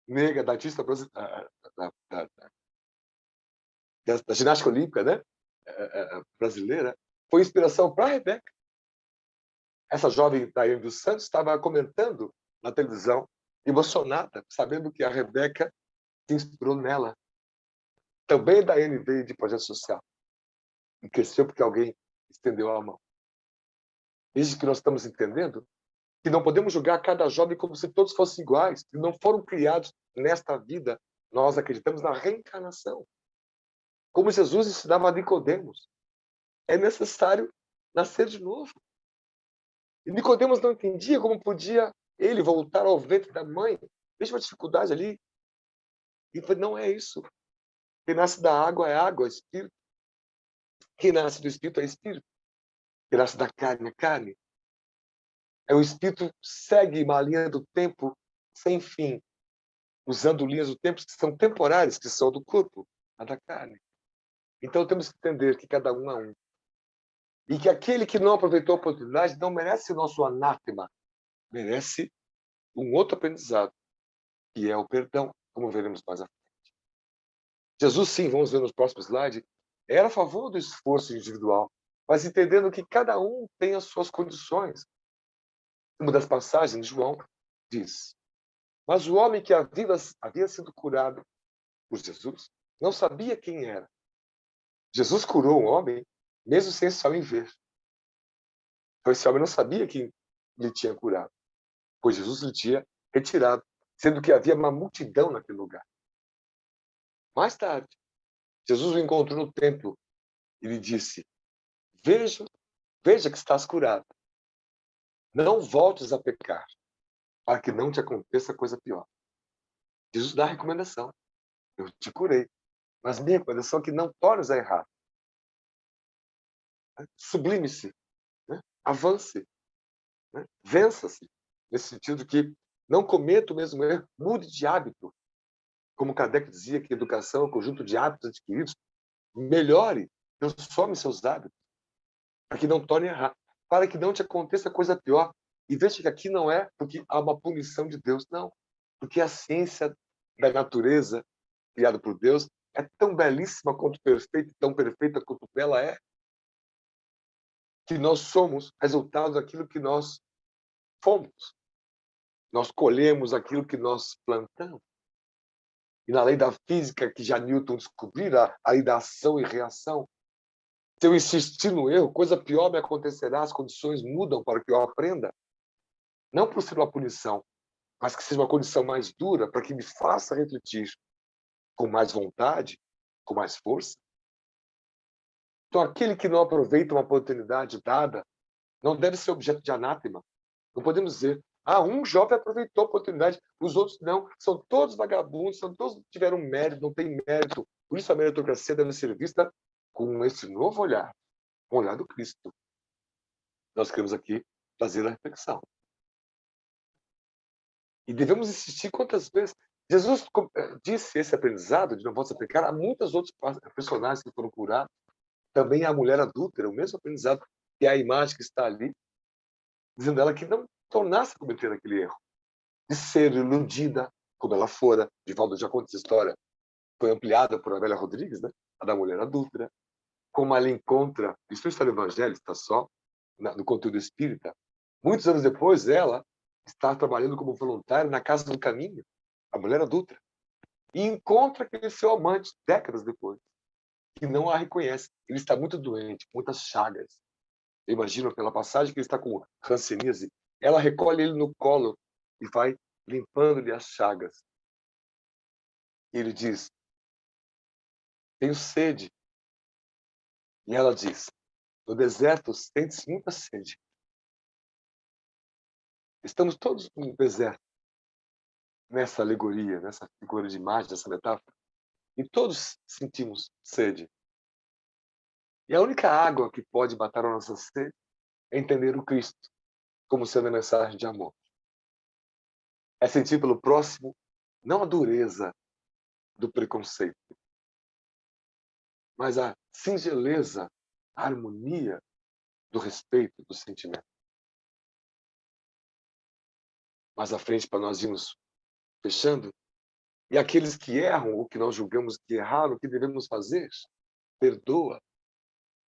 negra da artista da ginástica olímpica, né? Brasileira, foi inspiração para a Rebeca. Essa jovem Daiane dos Santos estava comentando na televisão, emocionada, sabendo que a Rebeca se inspirou nela. Também Daiane veio de projeto social e cresceu porque alguém estendeu a mão. Desde que nós estamos entendendo que não podemos julgar cada jovem como se todos fossem iguais, que não foram criados nesta vida. Nós acreditamos na reencarnação. Como Jesus ensinava a Nicodemos, é necessário nascer de novo. E Nicodemos não entendia como podia ele voltar ao ventre da mãe. Veja uma dificuldade ali. E falou, não é isso. Quem nasce da água é espírito. Quem nasce do espírito é espírito. Quem nasce da carne é carne. É o espírito segue uma linha do tempo sem fim, usando linhas do tempo que são temporárias, que são do corpo, a da carne. Então temos que entender que cada um é um. E que aquele que não aproveitou a oportunidade não merece o nosso anátema, merece um outro aprendizado, que é o perdão, como veremos mais à frente. Jesus, sim, vamos ver no próximo slide, era a favor do esforço individual, mas entendendo que cada um tem as suas condições. Uma das passagens de João diz, mas o homem que havia sido curado por Jesus não sabia quem era. Jesus curou um homem mesmo sem esse homem ver. Então esse homem não sabia quem lhe tinha curado, pois Jesus lhe tinha retirado, sendo que havia uma multidão naquele lugar. Mais tarde, Jesus o encontrou no templo e lhe disse, veja que estás curado. Não voltes a pecar, para que não te aconteça coisa pior. Jesus dá a recomendação. Eu te curei. Mas minha recomendação é que não tornes a errar. Sublime-se, né? Avance, né? Vença-se. Nesse sentido que não cometa o mesmo erro, mude de hábito. Como Kardec dizia que educação é um conjunto de hábitos adquiridos, melhore, transforme seus hábitos, para que não torne a errar, para que não te aconteça coisa pior. E veja que aqui não é porque há uma punição de Deus, não. Porque a ciência da natureza, criada por Deus, é tão belíssima quanto perfeita, tão perfeita quanto bela é, que nós somos resultado daquilo que nós fomos. Nós colhemos aquilo que nós plantamos. E na lei da física, que já Newton descobriu, a lei da ação e reação, se eu insistir no erro, coisa pior me acontecerá, as condições mudam para que eu aprenda. Não por ser uma punição, mas que seja uma condição mais dura, para que me faça refletir com mais vontade, com mais força. Então, aquele que não aproveita uma oportunidade dada não deve ser objeto de anátema. Não podemos dizer, um jovem aproveitou a oportunidade, os outros não. São todos vagabundos, são todos que tiveram mérito, não têm mérito. Por isso a meritocracia deve ser vista com esse novo olhar, com o olhar do Cristo. Nós queremos aqui fazer a reflexão. E devemos insistir quantas vezes. Jesus disse esse aprendizado de não vossa pecar a muitos outros personagens que foram curados. Também a mulher adúltera, o mesmo aprendizado, que é a imagem que está ali, dizendo ela que não tornasse a cometer aquele erro, de ser iludida, como ela fora. Divaldo já conta essa história, foi ampliada por Amélia Rodrigues, né? A da mulher adúltera, como ela encontra, isso não está no Evangelho, está só no conteúdo espírita. Muitos anos depois, ela está trabalhando como voluntária na Casa do Caminho, a mulher adúltera, e encontra aquele seu amante, décadas depois, que não a reconhece. Ele está muito doente, muitas chagas. Eu imagino pela passagem que ele está com hanseníase. Ela recolhe ele no colo e vai limpando-lhe as chagas. E ele diz, tenho sede. E ela diz, no deserto sente-se muita sede. Estamos todos no deserto, nessa alegoria, nessa figura de imagem, nessa metáfora. E todos sentimos sede. E a única água que pode matar a nossa sede é entender o Cristo como sendo a mensagem de amor. É sentir pelo próximo não a dureza do preconceito, mas a singeleza, a harmonia do respeito, do sentimento. Mais à frente, para nós irmos fechando, e aqueles que erram, ou que nós julgamos que erraram, o que devemos fazer? Perdoa.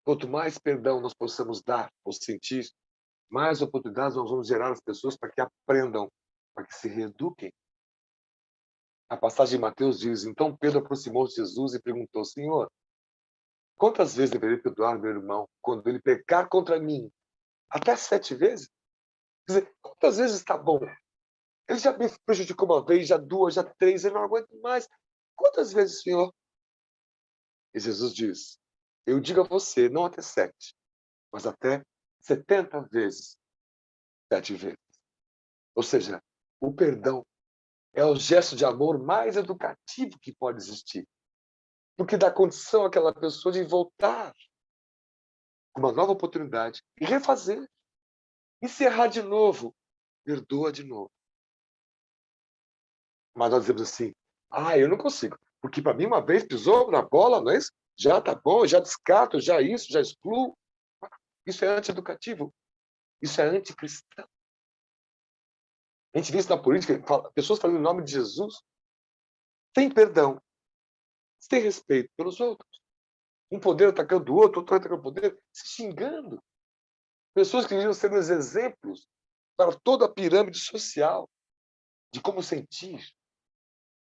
Quanto mais perdão nós possamos dar ou sentir, mais oportunidades nós vamos gerar às pessoas para que aprendam, para que se reeduquem. A passagem de Mateus diz, então Pedro aproximou-se de Jesus e perguntou, Senhor, quantas vezes deveria perdoar meu irmão quando ele pecar contra mim? Até 7 vezes? Quer dizer, quantas vezes está bom? Ele já me prejudicou uma vez, já 2, já 3, eu não aguento mais. Quantas vezes, Senhor? E Jesus diz, eu digo a você, não até 7, mas até 70 vezes, 7 vezes. Ou seja, o perdão é o gesto de amor mais educativo que pode existir. Porque dá condição àquela pessoa de voltar com uma nova oportunidade e refazer. E se errar de novo, perdoa de novo. Mas nós dizemos assim, eu não consigo. Porque para mim, uma vez pisou na bola, não é isso? Já tá bom, já descarto, já isso, já excluo. Isso é anti-educativo. Isso é anticristão. A gente vê isso na política, pessoas falando em nome de Jesus, sem perdão, sem respeito pelos outros. Um poder atacando o outro atacando o poder, se xingando. Pessoas que deviam ser os exemplos para toda a pirâmide social de como sentir.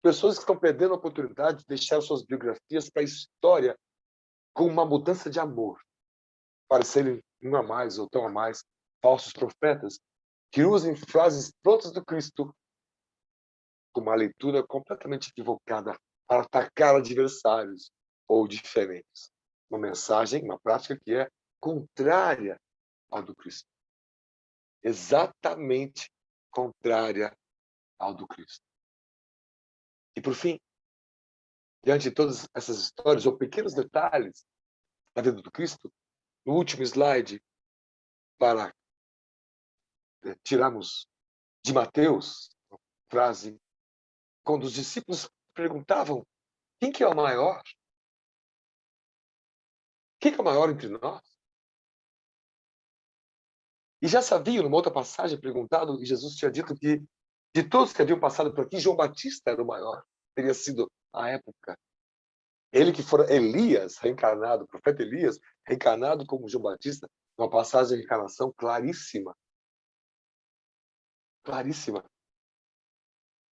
Pessoas que estão perdendo a oportunidade de deixar suas biografias para a história com uma mudança de amor, para serem um a mais ou tão a mais falsos profetas que usem frases prontas do Cristo com uma leitura completamente equivocada para atacar adversários ou diferentes. Uma mensagem, uma prática que é contrária ao do Cristo. exatamente contrária ao do Cristo. E, por fim, diante de todas essas histórias, ou pequenos detalhes da vida do Cristo, no último slide, para tirarmos de Mateus, a frase, quando os discípulos perguntavam quem que é o maior? Quem que é o maior entre nós? E já sabiam, numa outra passagem, perguntado, e Jesus tinha dito que de todos que haviam passado por aqui, João Batista era o maior. Teria sido a época. Ele que fora Elias, reencarnado, o profeta Elias, reencarnado como João Batista, uma passagem de reencarnação claríssima. Claríssima.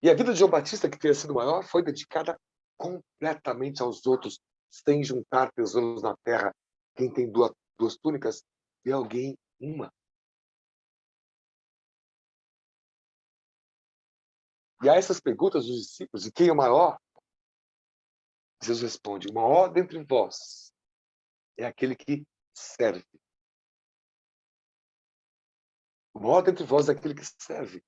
E a vida de João Batista, que teria sido maior, foi dedicada completamente aos outros, sem juntar tesouros na terra. Quem tem duas túnicas e alguém uma. E a essas perguntas dos discípulos, de quem é o maior? Jesus responde, o maior dentre vós é aquele que serve. O maior dentre vós é aquele que serve.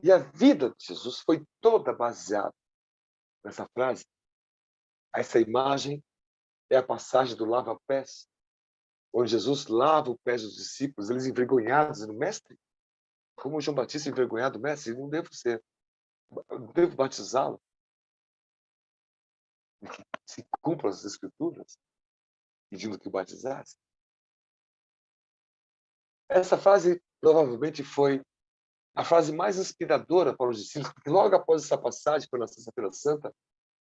E a vida de Jesus foi toda baseada nessa frase. Essa imagem é a passagem do lava-pés, onde Jesus lava o pé dos discípulos, eles envergonhados, dizendo, mestre, como João Batista envergonhado, mestre, não devo batizá-lo. Se cumpram as escrituras, pedindo que o batizasse. Essa frase provavelmente foi a frase mais inspiradora para os discípulos, porque logo após essa passagem, na Sexta-feira Santa,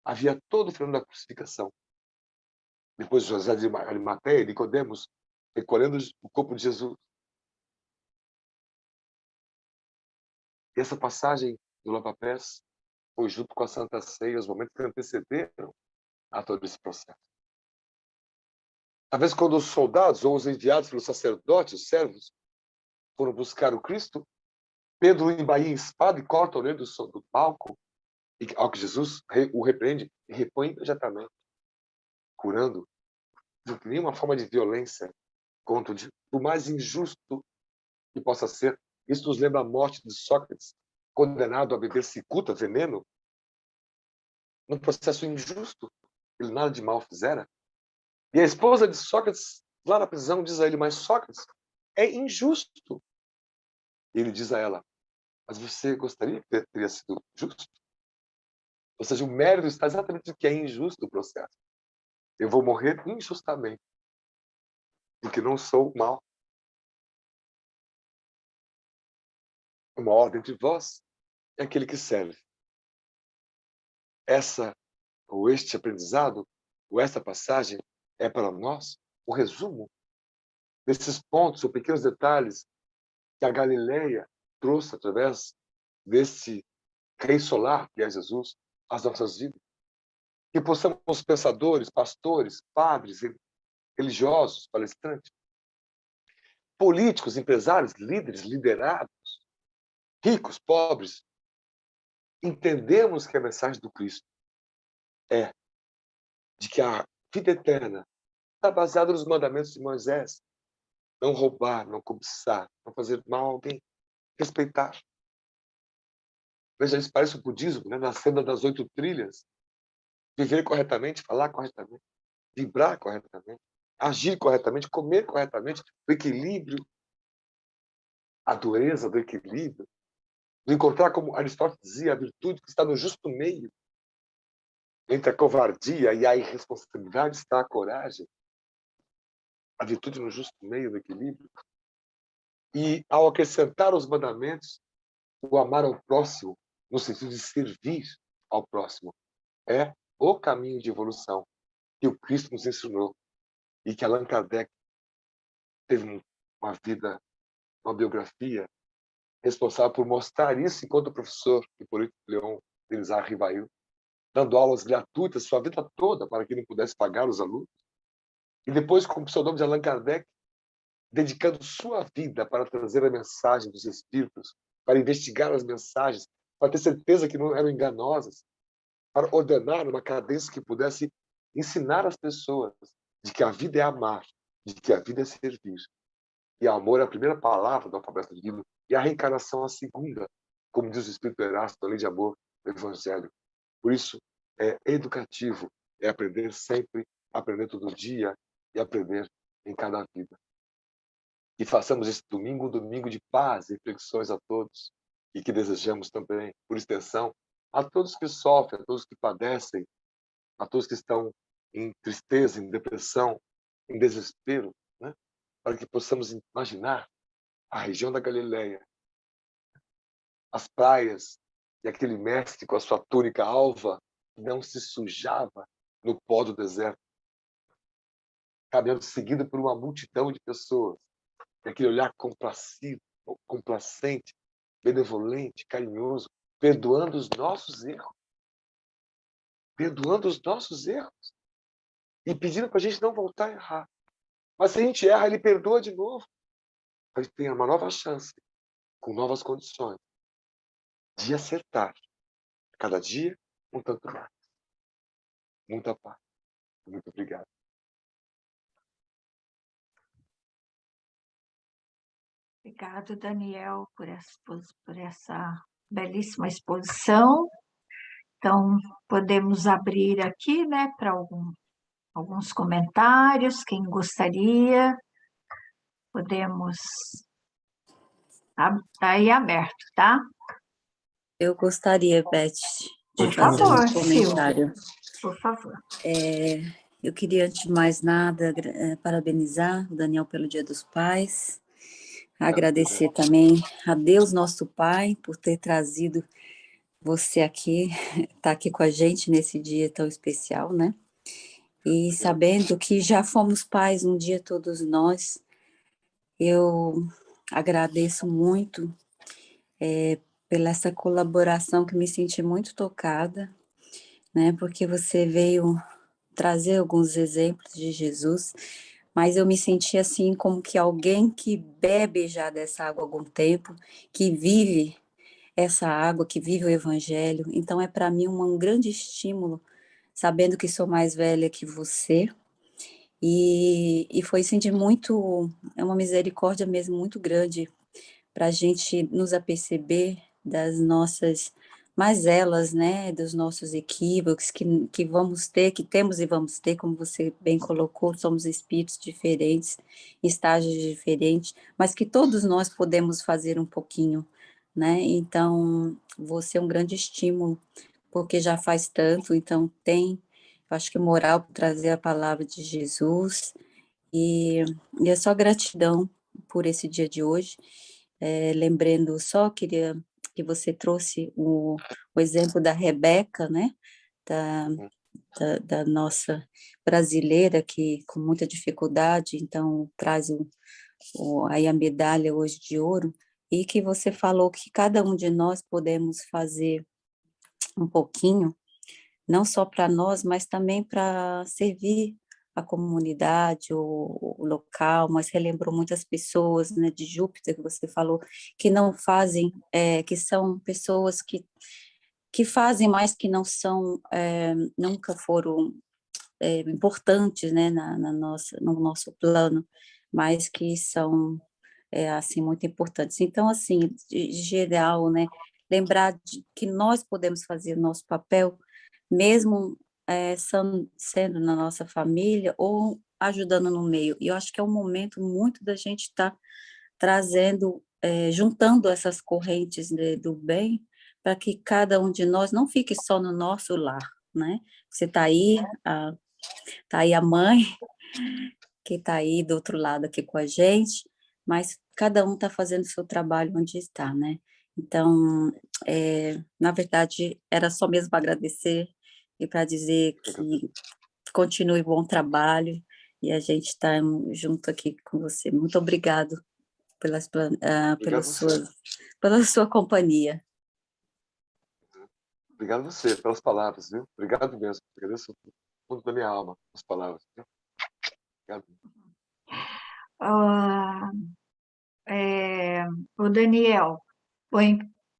havia todo o fenômeno da crucificação. Depois José de Arimateia, Nicodemos, recolhendo o corpo de Jesus. E essa passagem do lava-pés foi junto com a Santa Ceia, os momentos que antecederam a todo esse processo. Talvez quando os soldados ou os enviados pelos sacerdotes, os servos, foram buscar o Cristo, Pedro embainha espada e corta o orelha do palco, e ao que Jesus o repreende e repõe imediatamente, curando, de nenhuma forma de violência contra o mais injusto que possa ser. Isso nos lembra a morte de Sócrates, condenado a beber cicuta, veneno, num processo injusto. Ele nada de mal fizera. E a esposa de Sócrates, lá na prisão, diz a ele, mas Sócrates, é injusto. E ele diz a ela, mas você gostaria que teria sido justo? Ou seja, o mérito está exatamente no que é injusto o processo. Eu vou morrer injustamente, porque não sou mal. Uma ordem entre vós é aquele que serve. Este aprendizado, ou esta passagem, é para nós o resumo desses pontos ou pequenos detalhes que a Galileia trouxe através desse Rei Solar, que é Jesus, às nossas vidas. Que possamos, pensadores, pastores, padres, religiosos, palestrantes, políticos, empresários, líderes, liderados, ricos, pobres, entendemos que a mensagem do Cristo é de que a vida eterna está baseada nos mandamentos de Moisés. Não roubar, não cobiçar, não fazer mal a alguém, respeitar. Veja, isso parece o budismo, né? Na senda das 8 trilhas. Viver corretamente, falar corretamente, vibrar corretamente, agir corretamente, comer corretamente, o equilíbrio, a dureza do equilíbrio, de encontrar, como Aristóteles dizia, a virtude que está no justo meio. Entre a covardia e a irresponsabilidade está a coragem. A virtude no justo meio do equilíbrio. E, ao acrescentar os mandamentos, o amar ao próximo, no sentido de servir ao próximo, é o caminho de evolução que o Cristo nos ensinou e que Allan Kardec teve uma vida, uma biografia responsável por mostrar isso enquanto professor Hipólito Leon Denizar Rivail, dando aulas gratuitas sua vida toda para que não pudesse pagar os alunos. E depois, com o pseudônimo de Allan Kardec, dedicando sua vida para trazer a mensagem dos Espíritos, para investigar as mensagens, para ter certeza que não eram enganosas, para ordenar uma cadência que pudesse ensinar as pessoas de que a vida é amar, de que a vida é servir, E amor é a primeira palavra do alfabeto divino, e a reencarnação a segunda, como diz o Espírito Erasto, a lei de amor do Evangelho. Por isso, é educativo, é aprender sempre, aprender todo dia e aprender em cada vida. Que façamos esse domingo um domingo de paz e reflexões a todos, e que desejamos também, por extensão, a todos que sofrem, a todos que padecem, a todos que estão em tristeza, em depressão, em desespero, né? Para que possamos imaginar a região da Galileia, as praias, e aquele mestre com a sua túnica alva, que não se sujava no pó do deserto, caminhando seguido por uma multidão de pessoas, e aquele olhar complacido, complacente, benevolente, carinhoso, perdoando os nossos erros, perdoando os nossos erros, e pedindo para a gente não voltar a errar. Mas se a gente erra, ele perdoa de novo. A gente tem uma nova chance, com novas condições, de acertar. Cada dia, um tanto mais. Muita paz. Muito obrigado. Obrigado, Daniel, por essa belíssima exposição. Então, podemos abrir aqui, né, para alguns comentários, quem gostaria. Podemos... Está aí aberto, tá? Eu gostaria, Beth, de Por fazer favor, um comentário. por favor. Eu queria, antes de mais nada, parabenizar o Daniel pelo Dia dos Pais, agradecer também a Deus, nosso Pai, por ter trazido você aqui, tá aqui com a gente nesse dia tão especial, né? E sabendo que já fomos pais um dia todos nós, eu agradeço muito pela essa colaboração, que me senti muito tocada, né? Porque você veio trazer alguns exemplos de Jesus, mas eu me senti assim como que alguém que bebe já dessa água há algum tempo, que vive essa água, que vive o Evangelho. Então é para mim um grande estímulo, sabendo que sou mais velha que você, e foi sentir muito, é uma misericórdia mesmo muito grande para a gente nos aperceber das nossas mazelas, né, dos nossos equívocos que vamos ter, que temos e vamos ter, como você bem colocou, somos espíritos diferentes, estágios diferentes, mas que todos nós podemos fazer um pouquinho, né? Então, você é um grande estímulo, porque já faz tanto, então eu acho que moral para trazer a palavra de Jesus, e, e é só gratidão por esse dia de hoje. Lembrando só, queria que você trouxe o exemplo da Rebeca, né? Da, da nossa brasileira, que com muita dificuldade, então traz aí a medalha hoje de ouro, e que você falou que cada um de nós podemos fazer um pouquinho, não só para nós, mas também para servir a comunidade, o local, mas relembrou muitas pessoas, né, de Júpiter, que você falou, que não fazem, que são pessoas que fazem, mas que não são, nunca foram importantes, né, no nosso plano, mas que são, assim, muito importantes. Então, assim, de geral, né, lembrar que nós podemos fazer o nosso papel, mesmo sendo na nossa família ou ajudando no meio. E eu acho que é um momento muito da gente estar trazendo, juntando essas correntes, né, do bem, para que cada um de nós não fique só no nosso lar, né? Você tá aí a mãe, que está aí do outro lado aqui com a gente, mas cada um está fazendo o seu trabalho onde está, né? Então, na verdade, era só mesmo para agradecer e para dizer que continue bom trabalho, e a gente está junto aqui com você. Muito obrigado Obrigado você. pela sua companhia. Obrigado você pelas palavras, viu? Obrigado mesmo. Agradeço do fundo da minha alma as palavras. Viu? Obrigado. O Daniel,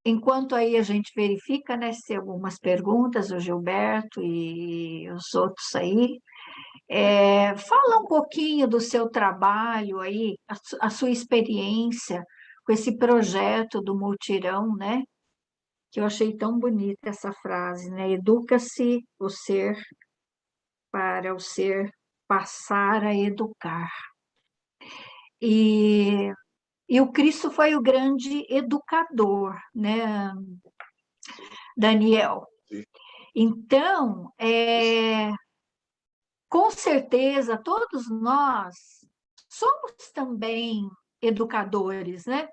enquanto aí a gente verifica, né, se tem algumas perguntas, o Gilberto e os outros aí, Fala um pouquinho do seu trabalho aí, a sua experiência com esse projeto do Multirão, né? Que eu achei tão bonita essa frase, né? Educa-se o ser para o ser passar a educar. E, e o Cristo foi o grande educador, né, Daniel? Sim. Então, Isso. com certeza, todos nós somos também educadores, né?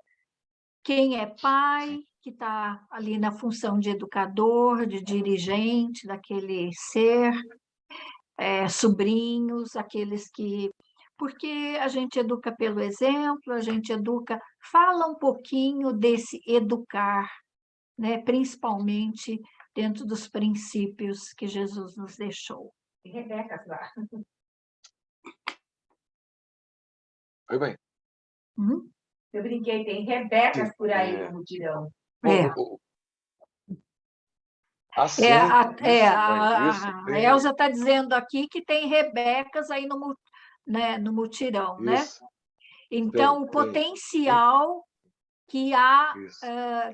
Quem é pai, que está ali na função de educador, de dirigente daquele ser, sobrinhos, aqueles que. Porque a gente educa pelo exemplo, a gente educa. Fala um pouquinho desse educar, né? Principalmente dentro dos princípios que Jesus nos deixou. Rebeca, lá. Foi bem. Hum? Eu brinquei, tem Rebecas Sim, por aí no mutirão. É. Assim, isso, A Elza está dizendo aqui que tem Rebecas aí né, no mutirão, né? isso, Então, o tem, potencial que há, isso.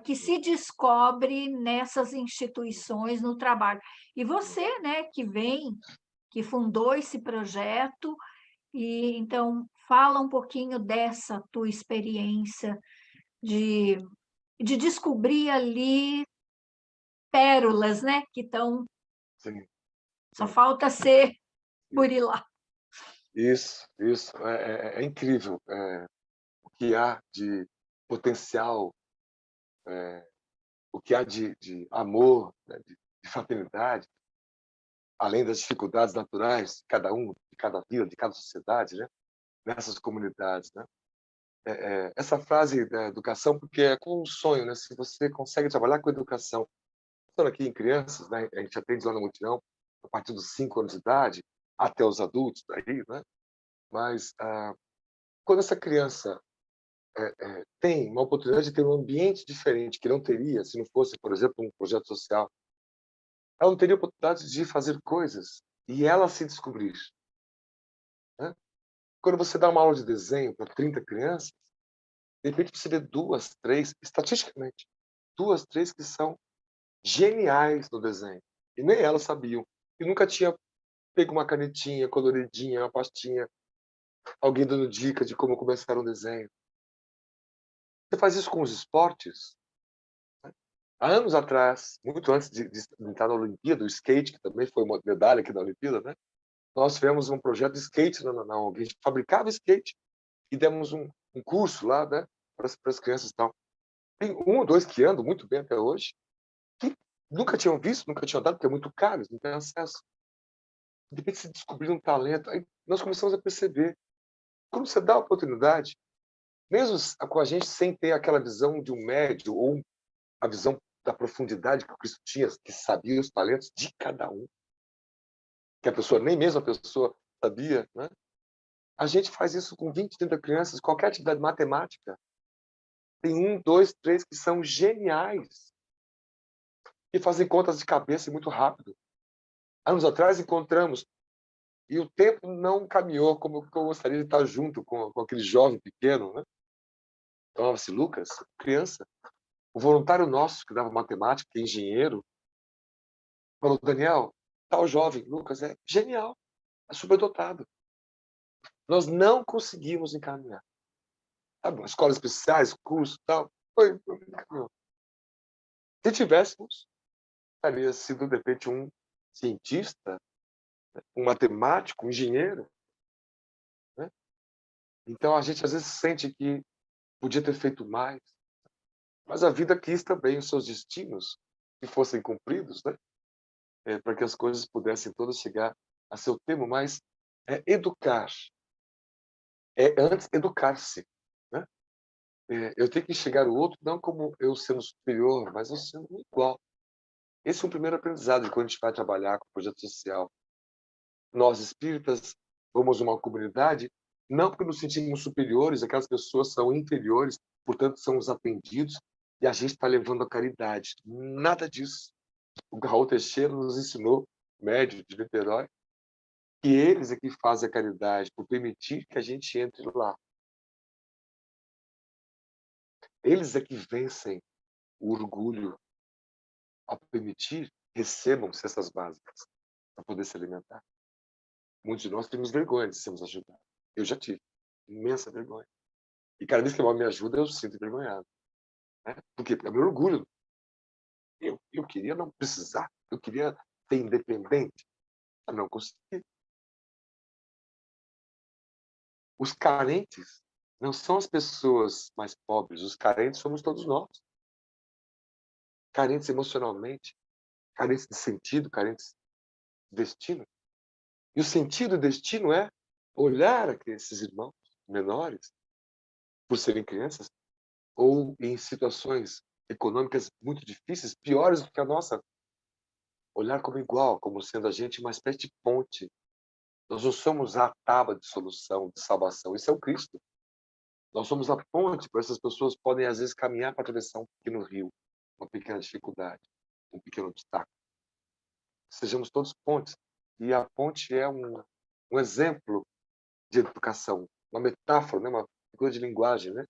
que se descobre nessas instituições no trabalho. E você, né, que fundou esse projeto, e então fala um pouquinho dessa tua experiência de, de descobrir ali pérolas, né, que estão. Sim, Só sim. falta ser Burilá. Isso. É incrível o que há de potencial, o que há de amor, né, de fraternidade, além das dificuldades naturais de cada um, de cada vila, de cada sociedade, né, nessas comunidades, né? Essa frase da educação, porque é como um sonho, né? Se você consegue trabalhar com educação, estando aqui em crianças, né? A gente atende lá no Mutirão a partir dos 5 anos de idade até os adultos, daí, né? Mas quando essa criança tem uma oportunidade de ter um ambiente diferente que não teria se não fosse, por exemplo, um projeto social, ela não teria oportunidade de fazer coisas e ela se descobrir, né? Quando você dá uma aula de desenho para 30 crianças, de repente você vê 2, 3, estatisticamente, 2, 3 que são geniais no desenho. E nem elas sabiam. E nunca tinha pego uma canetinha coloridinha, uma pastinha, alguém dando dica de como começar um desenho. Você faz isso com os esportes? Há anos atrás, muito antes de entrar na Olimpíada, o skate, que também foi uma medalha aqui na Olimpíada, né? Nós tivemos um projeto de skate na ONG. A gente fabricava skate e demos um curso lá, né, para as crianças e tal. Tem 1 ou 2 que andam muito bem até hoje, que nunca tinham visto, nunca tinham dado, porque é muito caro, eles não têm acesso. De repente se descobriram um talento. Aí nós começamos a perceber, quando você dá a oportunidade, mesmo com a gente sem ter aquela visão de um médio ou a visão da profundidade que o Cristo tinha, que sabia os talentos de cada um, que a pessoa, nem mesmo a pessoa sabia, né? A gente faz isso com 20, 30 crianças, qualquer atividade matemática. Tem 1, 2, 3 que são geniais, que fazem contas de cabeça muito rápido. Anos atrás encontramos, e o tempo não caminhou como eu gostaria de estar junto com aquele jovem pequeno, né? Chamava-se Lucas, criança. O voluntário nosso, que dava matemática, que é engenheiro, falou: Daniel, tal jovem, Lucas, é genial, é superdotado. Nós não conseguimos encaminhar. Sabe, escolas especiais, curso tal, foi encaminhou. Se tivéssemos, teria sido, de repente, um cientista, um matemático, um engenheiro, né? Então, a gente às vezes sente que podia ter feito mais, mas a vida quis também os seus destinos que fossem cumpridos, né? Para que as coisas pudessem todas chegar a seu termo, mas educar é antes educar-se, né? Eu tenho que enxergar o outro não como eu sendo superior, mas eu sendo igual. Esse é um primeiro aprendizado quando a gente vai trabalhar com projeto social. Nós, espíritas, somos uma comunidade, não porque nos sentimos superiores, aquelas pessoas são inferiores, portanto, são os atendidos, e a gente está levando a caridade. Nada disso. O Raul Teixeira nos ensinou, médio de Niterói, que eles é que fazem a caridade por permitir que a gente entre lá. Eles é que vencem o orgulho ao permitir que recebam cestas básicas para poder se alimentar. Muitos de nós temos vergonha de sermos ajudados. Eu já tive imensa vergonha. E cada vez que alguém me ajuda, eu sinto envergonhado. Né? Por quê? Porque é meu orgulho. Eu queria não precisar. Eu queria ser independente. Mas não consegui. Os carentes não são as pessoas mais pobres. Os carentes somos todos nós. Carentes emocionalmente, carentes de sentido, carentes de destino. E o sentido e o destino é olhar esses irmãos menores, por serem crianças, ou em situações econômicas muito difíceis, piores do que a nossa, olhar como igual, como sendo a gente uma espécie de ponte. Nós não somos a tábua de solução, de salvação. Isso é o Cristo. Nós somos a ponte para essas pessoas podem, às vezes, caminhar para atravessar um pequeno rio, uma pequena dificuldade, um pequeno obstáculo. Sejamos todos pontes. E a ponte é um exemplo de educação, uma metáfora, né? Uma figura de linguagem, né?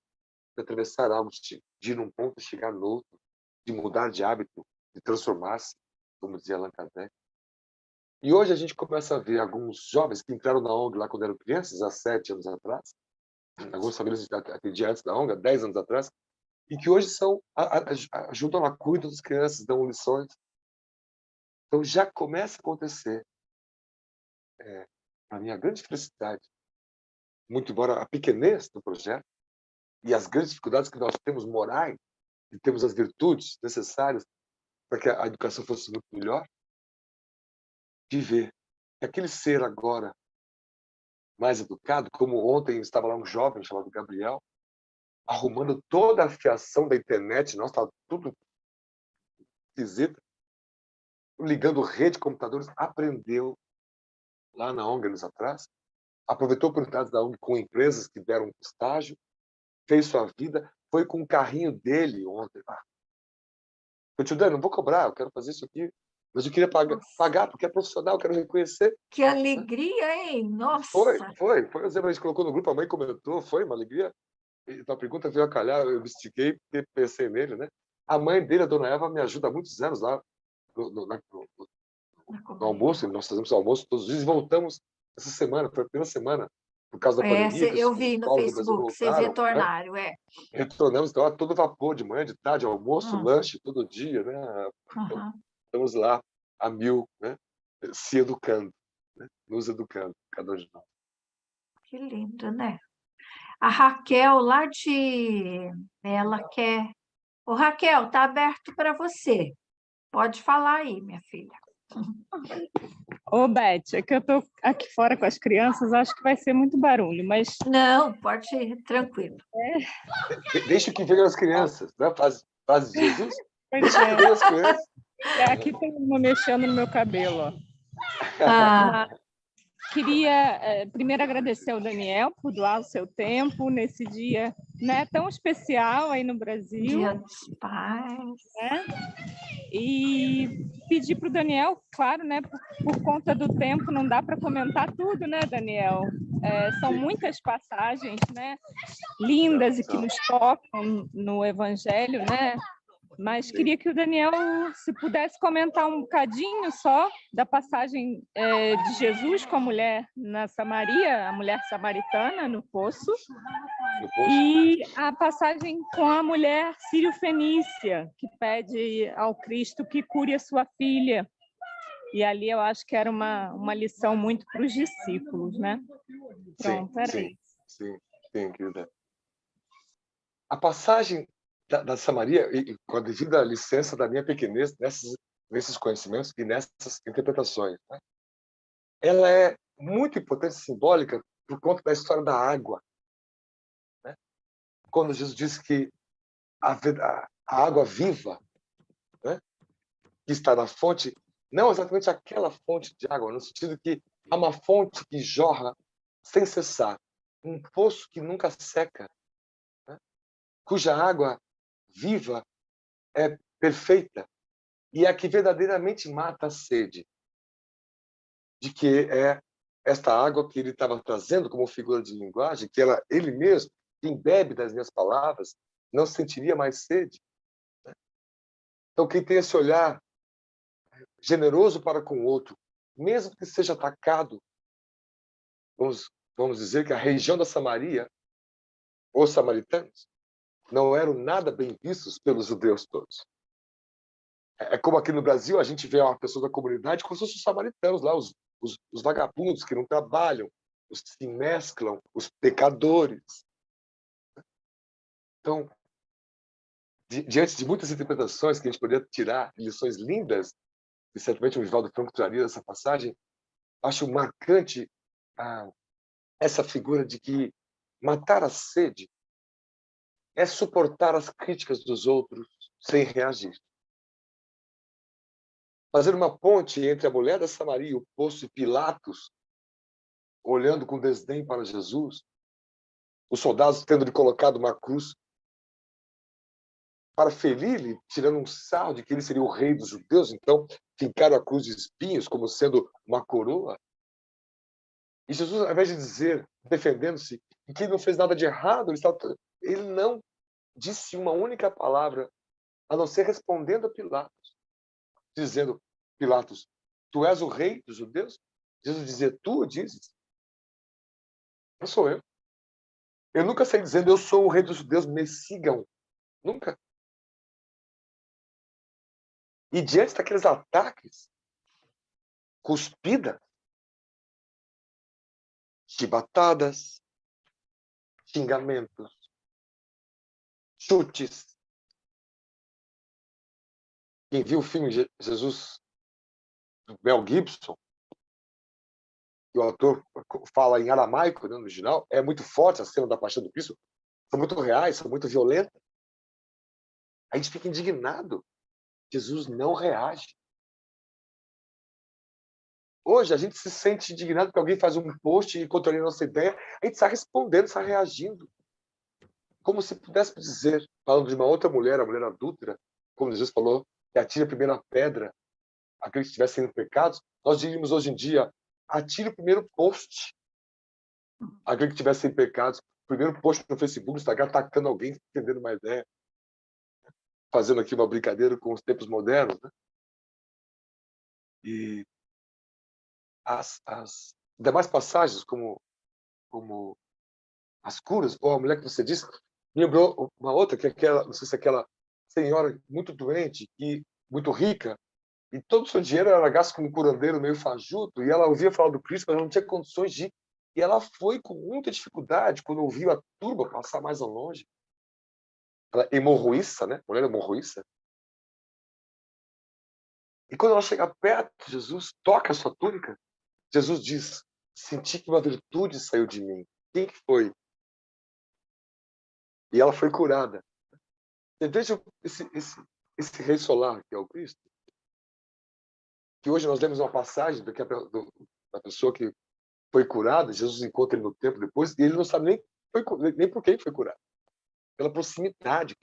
De atravessar algo, de ir num ponto e chegar no outro, de mudar de hábito, de transformar-se, como dizia Allan Kardec. E hoje a gente começa a ver alguns jovens que entraram na ONG lá quando eram crianças, há 7 anos atrás, algumas famílias atendiam antes da ONG, há 10 anos atrás, e que hoje ajudam a cuidar das crianças, dão lições. Então já começa a acontecer, a minha grande felicidade, muito embora a pequenez do projeto e as grandes dificuldades que nós temos morais, e temos as virtudes necessárias para que a educação fosse muito melhor, de ver que aquele ser agora mais educado, como ontem estava lá um jovem chamado Gabriel, arrumando toda a fiação da internet, nós estava tudo esquisito, ligando rede de computadores, aprendeu lá na ONG anos atrás, aproveitou oportunidades da ONG com empresas que deram estágio, fez sua vida, foi com o carrinho dele ontem. Eu te dei, não vou cobrar, eu quero fazer isso aqui, mas eu queria pagar porque é profissional, eu quero reconhecer. Que alegria, hein? Nossa! Foi. O Zé Maria colocou no grupo, a mãe comentou, foi uma alegria. Então a pergunta veio a calhar, eu me estiquei porque pensei nele, né? A mãe dele, a dona Eva, me ajuda há muitos anos lá no almoço, nós fazemos almoço todos os dias e voltamos essa semana, foi a primeira semana, por causa da pandemia, que eu as vi no escolas do Brasil Facebook, vocês voltaram, né? retornaram, Retornamos, então, a todo vapor, de manhã, de tarde, almoço, lanche, todo dia, né? Então, estamos lá a mil, né? Se educando, né? Nos educando, cada um de nós. Que lindo, né? A Raquel, lá de... Ela quer... Ô, Raquel, tá aberto para você. Pode falar aí, minha filha. Ô, Beth, é que eu estou aqui fora com as crianças, acho que vai ser muito barulho, mas... Não, pode ir, tranquilo. Deixa que venham as crianças, né? Faz de Jesus. Pois Deixa que venham as crianças. Aqui tem uma mexendo no meu cabelo, ó. Ah, Queria primeiro agradecer ao Daniel por doar o seu tempo nesse dia, né, tão especial aí no Brasil. Dia dos Pais. Né? E pedir para o Daniel, claro, né, por conta do tempo, não dá para comentar tudo, né, Daniel? São muitas passagens, né, lindas e que nos tocam no Evangelho, né? Mas queria que o Daniel, se pudesse comentar um bocadinho só da passagem de Jesus com a mulher na Samaria, a mulher samaritana no poço, e a passagem com a mulher sírio-fenícia, que pede ao Cristo que cure a sua filha. E ali eu acho que era uma lição muito para os discípulos, né? Pronto, era isso. Sim, querida. A passagem da Samaria, e com a devida licença da minha pequenez nesses conhecimentos e nessas interpretações, né? Ela é muito importante e simbólica por conta da história da água, né? Quando Jesus disse que a água viva, né, que está na fonte, não exatamente aquela fonte de água, no sentido que há uma fonte que jorra sem cessar, um poço que nunca seca, né, cuja água viva é perfeita e é a que verdadeiramente mata a sede, de que é esta água que ele estava trazendo como figura de linguagem, que ele mesmo, quem bebe das minhas palavras, não sentiria mais sede. Então, quem tem esse olhar generoso para com o outro, mesmo que seja atacado, vamos dizer que a região da Samaria, os samaritanos, não eram nada bem vistos pelos judeus todos. É como aqui no Brasil, a gente vê uma pessoa da comunidade como se fossem os samaritanos lá, os vagabundos que não trabalham, os que se mesclam, os pecadores. Então, diante de muitas interpretações que a gente poderia tirar, lições lindas, e certamente o Divaldo Franco traria dessa passagem, acho marcante essa figura de que matar a sede é suportar as críticas dos outros sem reagir. Fazer uma ponte entre a mulher da Samaria e o poço de Pilatos, olhando com desdém para Jesus, os soldados tendo lhe colocado uma cruz para ferir-lhe, tirando um sarro de que ele seria o rei dos judeus, então fincaram a cruz de espinhos como sendo uma coroa. E Jesus, ao invés de dizer, defendendo-se, que ele não fez nada de errado, ele não disse uma única palavra, a não ser respondendo a Pilatos, dizendo: Pilatos, tu és o rei dos judeus? Jesus dizia: tu o dizes? Não sou eu. Eu nunca saí dizendo: eu sou o rei dos judeus, me sigam. Nunca. E diante daqueles ataques, cuspida, chibatadas, xingamentos, chutes. Quem viu o filme Jesus, do Mel Gibson, que o ator fala em aramaico, né, no original, é muito forte a cena da Paixão do Cristo, são muito reais, são muito violentas. A gente fica indignado. Jesus não reage. Hoje, a gente se sente indignado porque alguém faz um post e contraria a nossa ideia, a gente está respondendo, está reagindo. Como se pudesse dizer, falando de uma outra mulher, a mulher adúltera, como Jesus falou, que atire a primeira pedra, aqueles que estivessem em pecados, nós diríamos hoje em dia: atire o primeiro post, aquele que estivesse em pecados, o primeiro post no Facebook, no Instagram, atacando alguém, entendendo uma ideia, fazendo aqui uma brincadeira com os tempos modernos, né? E as demais passagens, como as curas, ou a mulher que você disse, me lembrou uma outra, que é aquela, não sei se é aquela senhora muito doente, muito rica, e todo o seu dinheiro era gasto como um curandeiro meio fajuto, e ela ouvia falar do Cristo, mas ela não tinha condições de ir. E ela foi com muita dificuldade, quando ouviu a turba passar mais ao longe. Ela hemorroíça, né? Mulher hemorroíça. E quando ela chega perto, Jesus toca a sua túnica. Jesus diz: senti que uma virtude saiu de mim. Quem que foi? E ela foi curada. Você veja esse rei solar, que é o Cristo, que hoje nós lemos uma passagem da pessoa que foi curada, Jesus encontra ele no templo depois, e ele não sabe nem por que ele foi curado. Pela proximidade.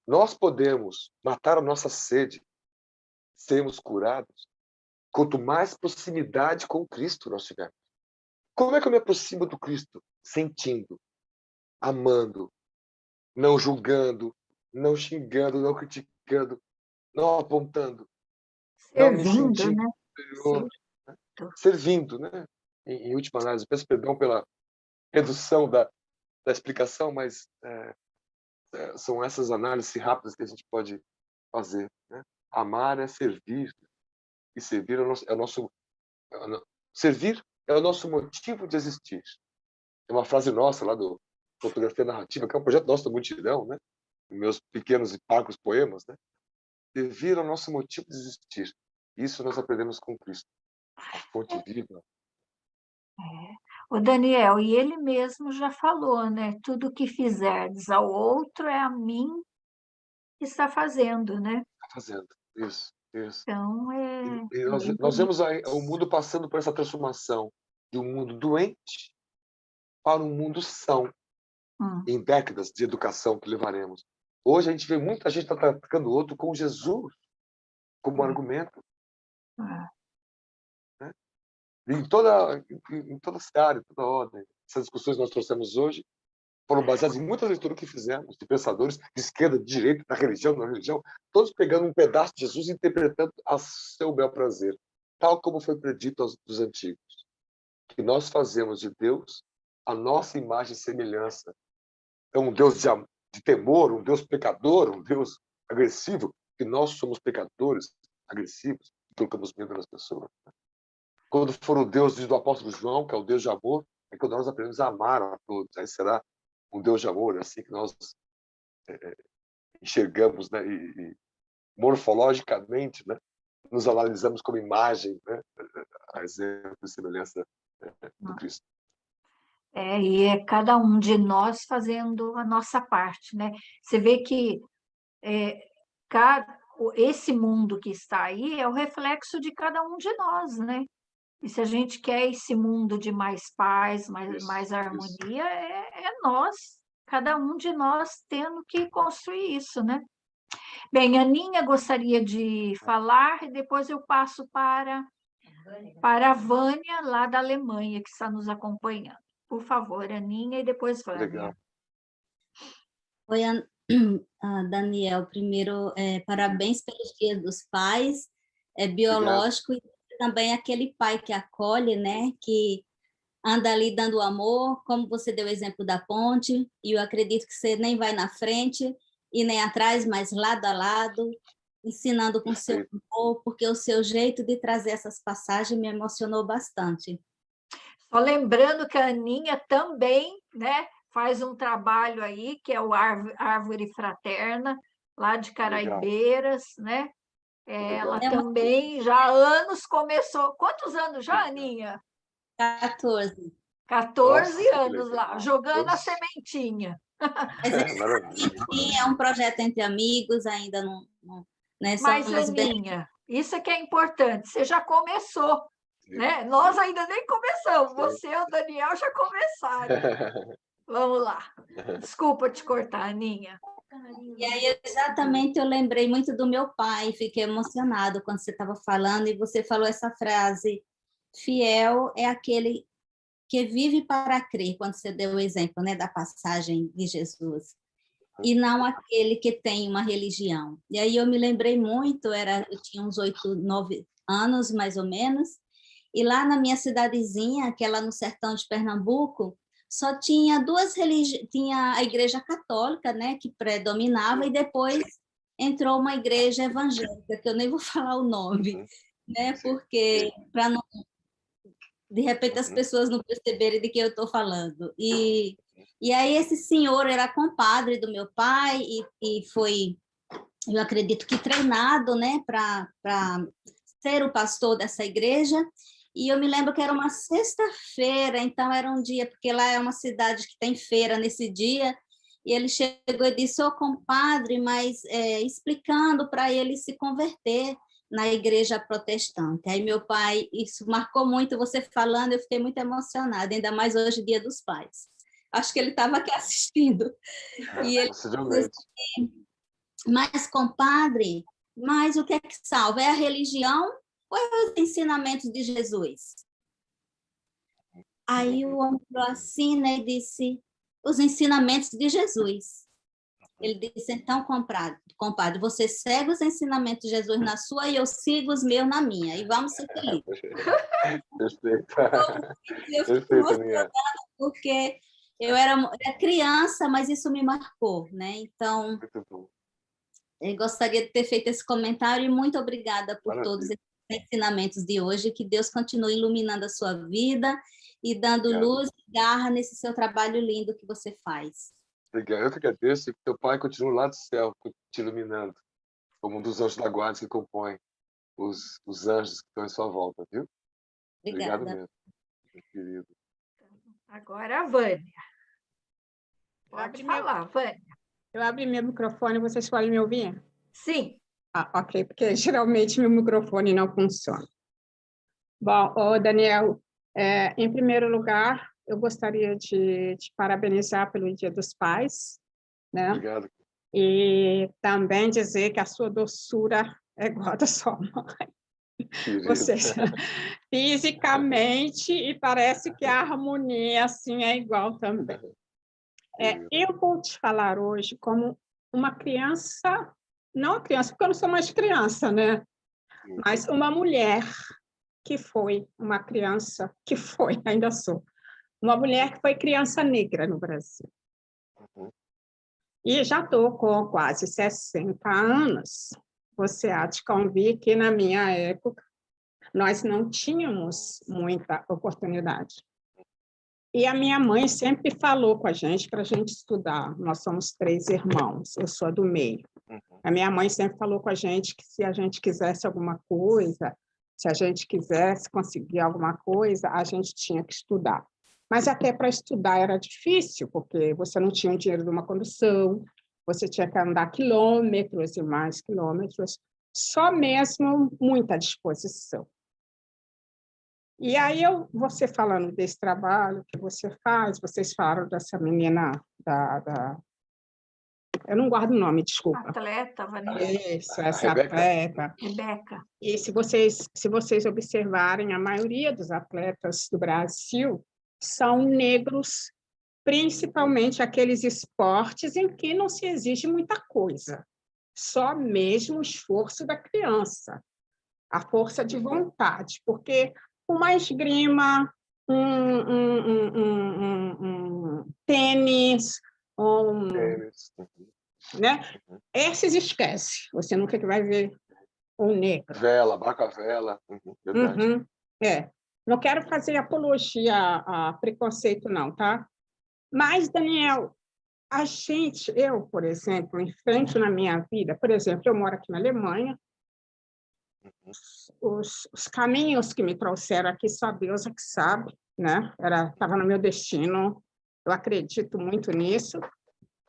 Nós podemos matar a nossa sede, sermos curados, quanto mais proximidade com Cristo nós tivermos. Como é que eu me aproximo do Cristo? Sentindo, amando, não julgando, não xingando, não criticando, não apontando, não me Servindo, sentindo né? superior, né? Servindo, né? Em última análise, peço perdão pela redução da explicação, mas são essas análises rápidas que a gente pode fazer, né? Amar é servir, e servir servir é o nosso motivo de existir. É uma frase nossa lá do Fotografia Narrativa, que é um projeto nosso do Mutirão, né? Meus pequenos e parcos poemas, né? Servir é o nosso motivo de existir. Isso nós aprendemos com Cristo, a fonte viva. O Daniel, e ele mesmo já falou, né? Tudo que fizerdes ao outro é a mim que está fazendo, né? Está fazendo isso. Então, E é nós, bem nós bonito. vemos o mundo passando por essa transformação de um mundo doente para um mundo são, Hum, em décadas de educação que levaremos. Hoje a gente vê muita gente atacando o outro com Jesus como argumento, é. né? em toda seara, em toda ordem. Essas discussões que nós trouxemos hoje foram baseadas em muita leitura que fizemos, de pensadores de esquerda, de direita, da religião, não religião, todos pegando um pedaço de Jesus e interpretando a seu bel prazer, tal como foi predito dos antigos. Que nós fazemos de Deus a nossa imagem e semelhança. É um Deus de temor, um Deus pecador, um Deus agressivo, que nós somos pecadores, agressivos, e colocamos medo nas pessoas. Quando for o Deus do apóstolo João, que é o Deus de amor, é quando nós aprendemos a amar a todos. Aí será um Deus de amor, é assim que nós enxergamos, né? E morfologicamente, né? Nos analisamos como imagem, né? A exemplo e semelhança do Cristo. E é cada um de nós fazendo a nossa parte, né? Você vê que esse mundo que está aí é o reflexo de cada um de nós, né? E se a gente quer esse mundo de mais paz, mais harmonia, é nós, cada um de nós tendo que construir isso, né? Bem, a Aninha gostaria de falar e depois eu passo para a Vânia, lá da Alemanha, que está nos acompanhando. Por favor, Aninha, e depois Vânia. Legal. Oi, Daniel. Primeiro, parabéns pelo Dia dos Pais, biológico, e também aquele pai que acolhe, né, que anda ali dando amor, como você deu o exemplo da ponte, e eu acredito que você nem vai na frente e nem atrás, mas lado a lado, ensinando com seu amor, porque o seu jeito de trazer essas passagens me emocionou bastante. Só lembrando que a Aninha também, né, faz um trabalho aí, que é o Árvore Fraterna, lá de Caraibeiras, né? Ela também já há anos começou. Quantos anos já, Aninha? 14. 14 anos lá, jogando a sementinha. É um projeto entre amigos, ainda não né? Mas, Aninha, isso é que é importante, você já começou, né? Nós ainda nem começamos, você e o Daniel já começaram. Vamos lá. Desculpa te cortar, Aninha. E aí, exatamente, eu lembrei muito do meu pai, fiquei emocionado quando você estava falando, e você falou essa frase, fiel é aquele que vive para crer, quando você deu o exemplo, né, da passagem de Jesus, e não aquele que tem uma religião. E aí eu me lembrei muito, eu tinha uns 8, 9 anos, mais ou menos, e lá na minha cidadezinha, que é lá no sertão de Pernambuco, só tinha duas religiões, tinha a igreja católica, né, que predominava, e depois entrou uma igreja evangélica, que eu nem vou falar o nome, né, porque para não, de repente as pessoas não perceberem de que eu estou falando. E aí esse senhor era compadre do meu pai e foi, eu acredito que treinado, né, para ser o pastor dessa igreja. E eu me lembro que era uma sexta-feira, então era um dia, porque lá é uma cidade que tem feira nesse dia, e ele chegou e disse, compadre, mas explicando para ele se converter na igreja protestante. Aí meu pai, isso marcou muito, você falando, eu fiquei muito emocionada, ainda mais hoje, Dia dos Pais. Acho que ele estava aqui assistindo. E ele disse assim, mas, compadre, mas o que é que salva? É a religião ou é os ensinamentos de Jesus? Aí o homem falou assim, né, e disse, os ensinamentos de Jesus. Ele disse, então, compadre, você segue os ensinamentos de Jesus na sua e eu sigo os meus na minha, e vamos ser felizes. Perfeito. Eu fiquei emocionada porque eu era criança, mas isso me marcou, né? Então, eu gostaria de ter feito esse comentário e muito obrigada por todos esses ensinamentos de hoje, que Deus continue iluminando a sua vida e dando luz e garra nesse seu trabalho lindo que você faz. Obrigado. Eu que agradeço que teu pai continue lá do céu, te iluminando, como um dos anjos da guarda que compõem os anjos que estão em sua volta, viu? Obrigada. Obrigado mesmo, meu querido. Agora a Vânia. Pode falar, Vânia. Eu abri meu microfone, vocês podem me ouvir? Sim. Ok, porque geralmente meu microfone não funciona. Bom, Daniel, em primeiro lugar, eu gostaria de te parabenizar pelo Dia dos Pais, né? Obrigado. E também dizer que a sua doçura é igual a da sua mãe. Querida. Ou seja, fisicamente, e parece que a harmonia assim é igual também. Eu vou te falar hoje como uma criança, não a criança, porque eu não sou mais criança, né? Mas uma mulher que foi uma criança, que foi, ainda sou, uma mulher que foi criança negra no Brasil. E já estou com quase 60 anos. Você há de convir que, na minha época, nós não tínhamos muita oportunidade. E a minha mãe sempre falou com a gente para a gente estudar. Nós somos 3 irmãos, eu sou a do meio. A minha mãe sempre falou com a gente que se a gente quisesse alguma coisa, se a gente quisesse conseguir alguma coisa, a gente tinha que estudar. Mas até para estudar era difícil, porque você não tinha o dinheiro de uma condução, você tinha que andar quilômetros e mais quilômetros, só mesmo muita disposição. E aí, você falando desse trabalho que você faz, vocês falaram dessa menina eu não guardo o nome, desculpa. Atleta, Vanessa. Isso, essa Rebeca. atleta. Rebeca. E se vocês observarem, a maioria dos atletas do Brasil são negros, principalmente aqueles esportes em que não se exige muita coisa, só mesmo o esforço da criança, a força de vontade, porque uma esgrima, um tênis, né? Esses esquece, você nunca vai ver um negro. Vela, barca vela. Verdade. Não quero fazer apologia a preconceito, não, tá? Mas, Daniel, eu, por exemplo, enfrento na minha vida, por exemplo, eu moro aqui na Alemanha, os caminhos que me trouxeram aqui, só Deus é que sabe, né? Estava no meu destino, eu acredito muito nisso,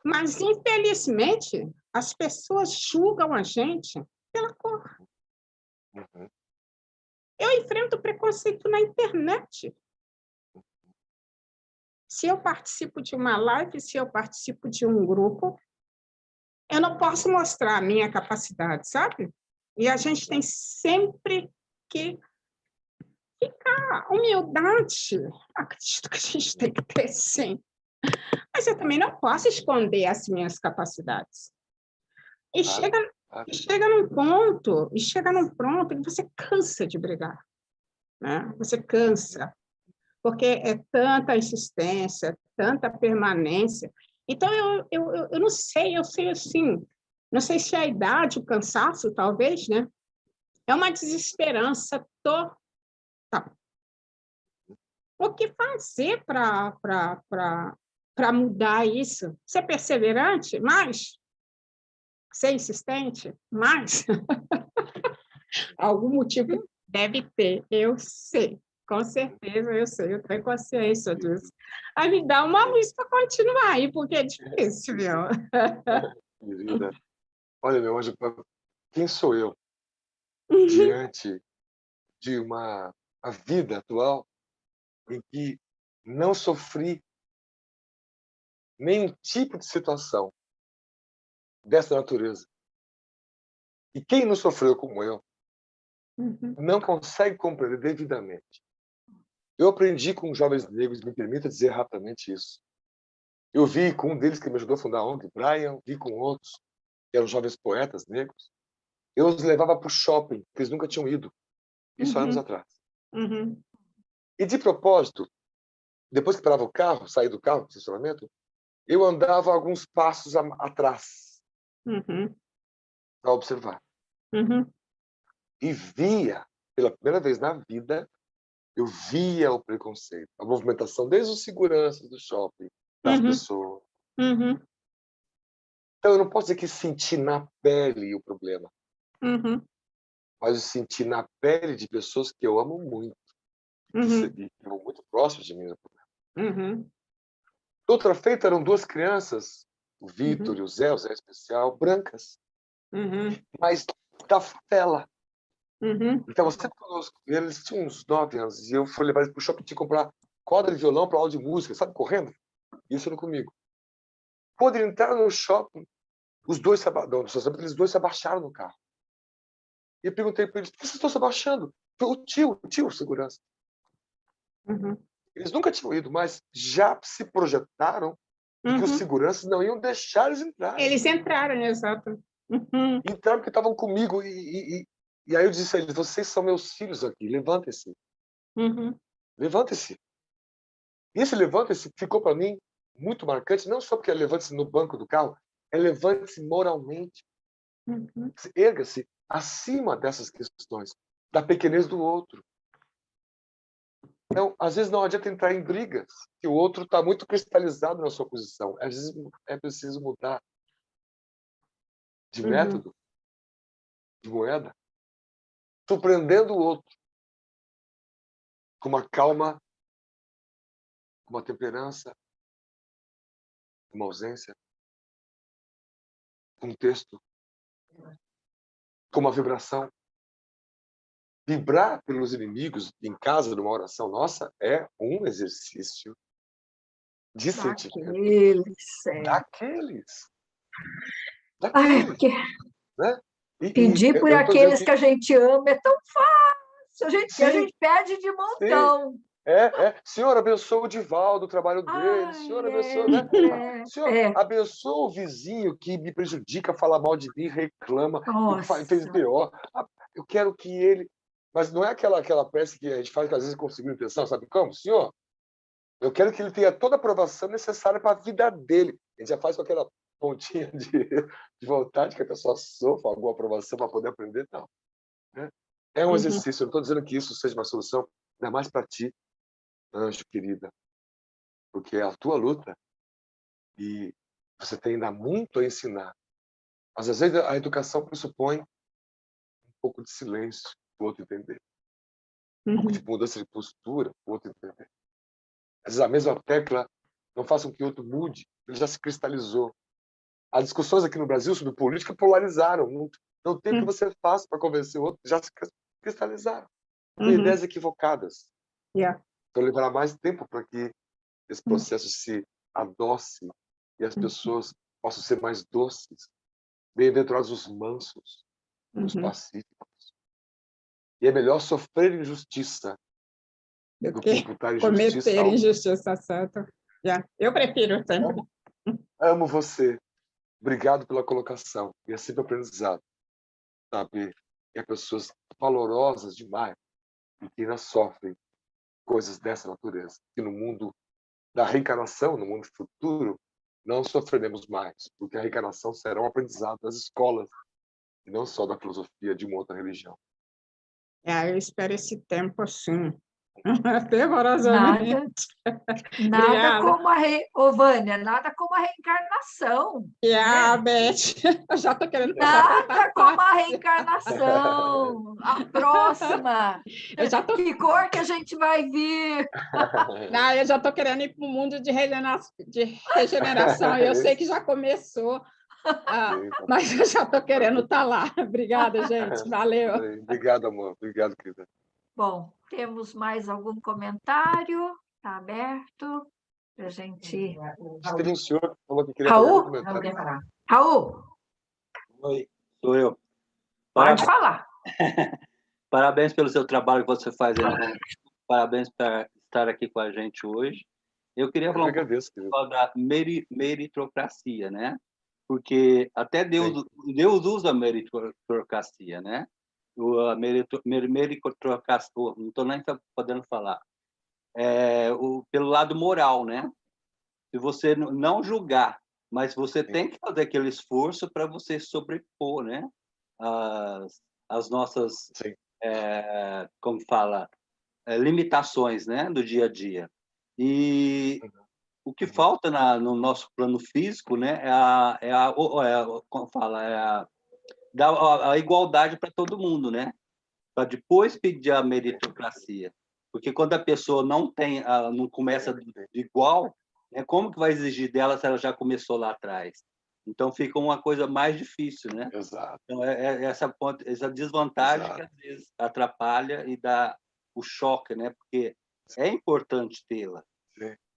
mas, infelizmente, as pessoas julgam a gente pela cor. Eu enfrento preconceito na internet. Se eu participo de uma live, se eu participo de um grupo, eu não posso mostrar a minha capacidade, sabe? E a gente tem sempre que ficar humildade. Acredito que a gente tem que ter, sim. Mas eu também não posso esconder as minhas capacidades. E chega num ponto que você cansa de brigar, né? Você cansa, porque é tanta insistência, tanta permanência. Então, eu não sei, eu sei assim, não sei se a idade, o cansaço, talvez, né? É uma desesperança total. O que fazer para mudar isso? Ser perseverante? Mais? Ser insistente? Mais? Algum motivo deve ter, eu sei. Com certeza, eu sei, eu tenho consciência disso. Aí me dá uma luz para continuar aí, porque é difícil, viu? Querida, olha, meu anjo, quem sou eu diante de uma vida atual em que não sofri nenhum tipo de situação dessa natureza? E quem não sofreu como eu não consegue compreender devidamente. Eu aprendi com jovens negros, me permita dizer rapidamente isso. Eu vi com um deles que me ajudou a fundar a ONG, Brian, vi com outros, que eram jovens poetas negros. Eu os levava para o shopping, porque eles nunca tinham ido. Isso há anos atrás. E, de propósito, depois que parava o carro, saí do carro, do estacionamento, eu andava alguns passos atrás para observar. E via, pela primeira vez na vida, eu via o preconceito, a movimentação, desde os seguranças do shopping, das pessoas. Então, eu não posso dizer que senti na pele o problema, mas eu senti na pele de pessoas que eu amo muito, que estão muito próximas de mim. Outra feita eram 2 crianças, o Vitor e o Zé especial, brancas, mas da favela. Então, sempre conosco. Eles tinham uns 9 anos, e eu fui levar eles para o shopping, tinha que comprar corda de violão para aula de música, sabe, correndo? Isso era comigo. Quando eles entraram no shopping, os dois se abaixaram no carro. E eu perguntei para eles, por que vocês estão se abaixando? Foi o tio, segurança. Uhum. Eles nunca tinham ido, mas já se projetaram de que os Uhum. seguranças não iam deixar eles entrarem. Eles entraram, exato. Uhum. Entraram porque estavam comigo. E aí eu disse a eles, vocês são meus filhos aqui, levantem-se. Uhum. Levante-se. E esse levante-se ficou para mim muito marcante, não só porque é levante-se no banco do carro, é levante-se moralmente. Uhum. Erga-se acima dessas questões, da pequenez do outro. Então, às vezes não adianta entrar em brigas, que o outro está muito cristalizado na sua posição. Às vezes é preciso mudar de Uhum. método, de moeda, surpreendendo o outro com uma calma, com uma temperança, com uma ausência, com um texto, com uma vibração. Vibrar pelos inimigos em casa, numa oração nossa, é um exercício de sentimento Daqueles, daqueles. Ai, Daqueles, porque né? pedir por Eu não estou dizendo aqueles que a gente ama é tão fácil, a sim, gente pede de sim. montão. Senhor, abençoa o Divaldo, o trabalho dele. Senhor, abençoa, né? Senhor, abençoa o vizinho que me prejudica, fala mal de mim, reclama, fez Nossa, pior. Eu quero que ele... Mas não é aquela prece que a gente faz, que às vezes conseguiu intenção, sabe como? Senhor, eu quero que ele tenha toda a aprovação necessária para a vida dele. A gente já faz com aquela pontinha de vontade que a pessoa sofra alguma aprovação para poder aprender, não. Né? É um Uhum. exercício. Eu não estou dizendo que isso seja uma solução, ainda mais para ti, anjo querida, porque é a tua luta e você tem ainda muito a ensinar. Mas às vezes a educação pressupõe um pouco de silêncio para o outro entender, um pouco de Uhum. mudança de postura para o outro entender. Às vezes a mesma tecla não faz com que o outro mude, ele já se cristalizou. As discussões aqui no Brasil sobre política polarizaram. Não tem o que você faça para convencer o outro, já se cristalizaram. Com Uhum. ideias equivocadas. Yeah. Então levará mais tempo para que esse Uhum. processo se adoce e as pessoas possam ser mais doces. Bem-aventurados os mansos, os Uhum. pacíficos. E é melhor sofrer injustiça Do do que que imputar injustiça cometer ao outro. injustiça, certo? Yeah. Eu prefiro sempre. Amo você. Obrigado pela colocação. E é sempre aprendizado saber que há pessoas valorosas demais e que ainda sofrem coisas dessa natureza. Que no mundo da reencarnação, no mundo futuro, não sofreremos mais, porque a reencarnação será um aprendizado das escolas e não só da filosofia de uma outra religião. Eu espero esse tempo, sim. nada, Fervorosamente. nada Obrigada. como Ô, Vânia, nada como a reencarnação. Né? Beth, eu já estou querendo pegar para Nada como a reencarnação. A próxima. Eu já tô... Que cor que a gente vai vir? Não, eu já estou querendo ir para o mundo de regeneração. Eu sei que já começou, mas eu já estou querendo estar lá. Obrigada, gente. Valeu. Obrigado, amor. Obrigado, querida. Bom, temos mais algum comentário? Está aberto para a gente. Teve um senhor que falou que queria fazer um Raul? comentário. Raul, Oi, sou eu. pode falar. Parabéns pelo seu trabalho que você faz aí no Ramo. Parabéns por estar aqui com a gente hoje. Eu queria falar agradeço, um pouco da meritocracia, né? Porque até Deus usa a meritocracia, né? A meritocracia, não estou nem podendo falar. Pelo lado moral, né? Se você não julgar, mas você tem que fazer aquele esforço para você sobrepor, né? As nossas, como fala, limitações, né? Do dia a dia. E o que falta no nosso plano físico, né? Como fala, dar a igualdade para todo mundo, né? Para depois pedir a meritocracia. Porque quando a pessoa não começa de igual, né, como que vai exigir dela se ela já começou lá atrás? Então fica uma coisa mais difícil, né? Exato. Então essa desvantagem que às vezes atrapalha e dá o choque, né? Porque é importante tê-la,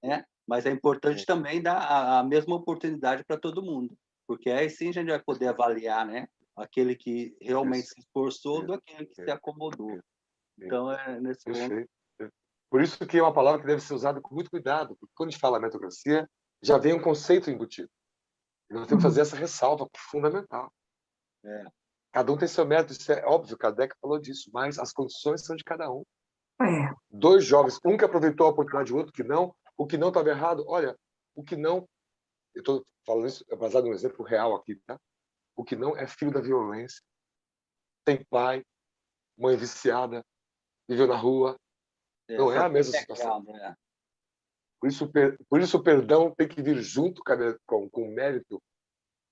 né? Mas é importante também dar a mesma oportunidade para todo mundo, porque aí sim a gente vai poder avaliar, né? aquele que realmente se esforçou do aquele que se acomodou. Isso. Então, nesse ponto... Perfeito. Por isso que é uma palavra que deve ser usada com muito cuidado, porque quando a gente fala meritocracia, já vem um conceito embutido. E nós temos que fazer essa ressalva fundamental. Cada um tem seu mérito, isso é óbvio, Kardec falou disso, mas as condições são de cada um. É. Dois jovens, um que aproveitou a oportunidade, o outro que não. O que não estava errado, olha, o que não... Eu estou falando isso baseado num exemplo real aqui, tá? O que não é filho da violência, tem pai, mãe viciada, viveu na rua. Não é a mesma situação. Por isso o perdão tem que vir junto com o mérito,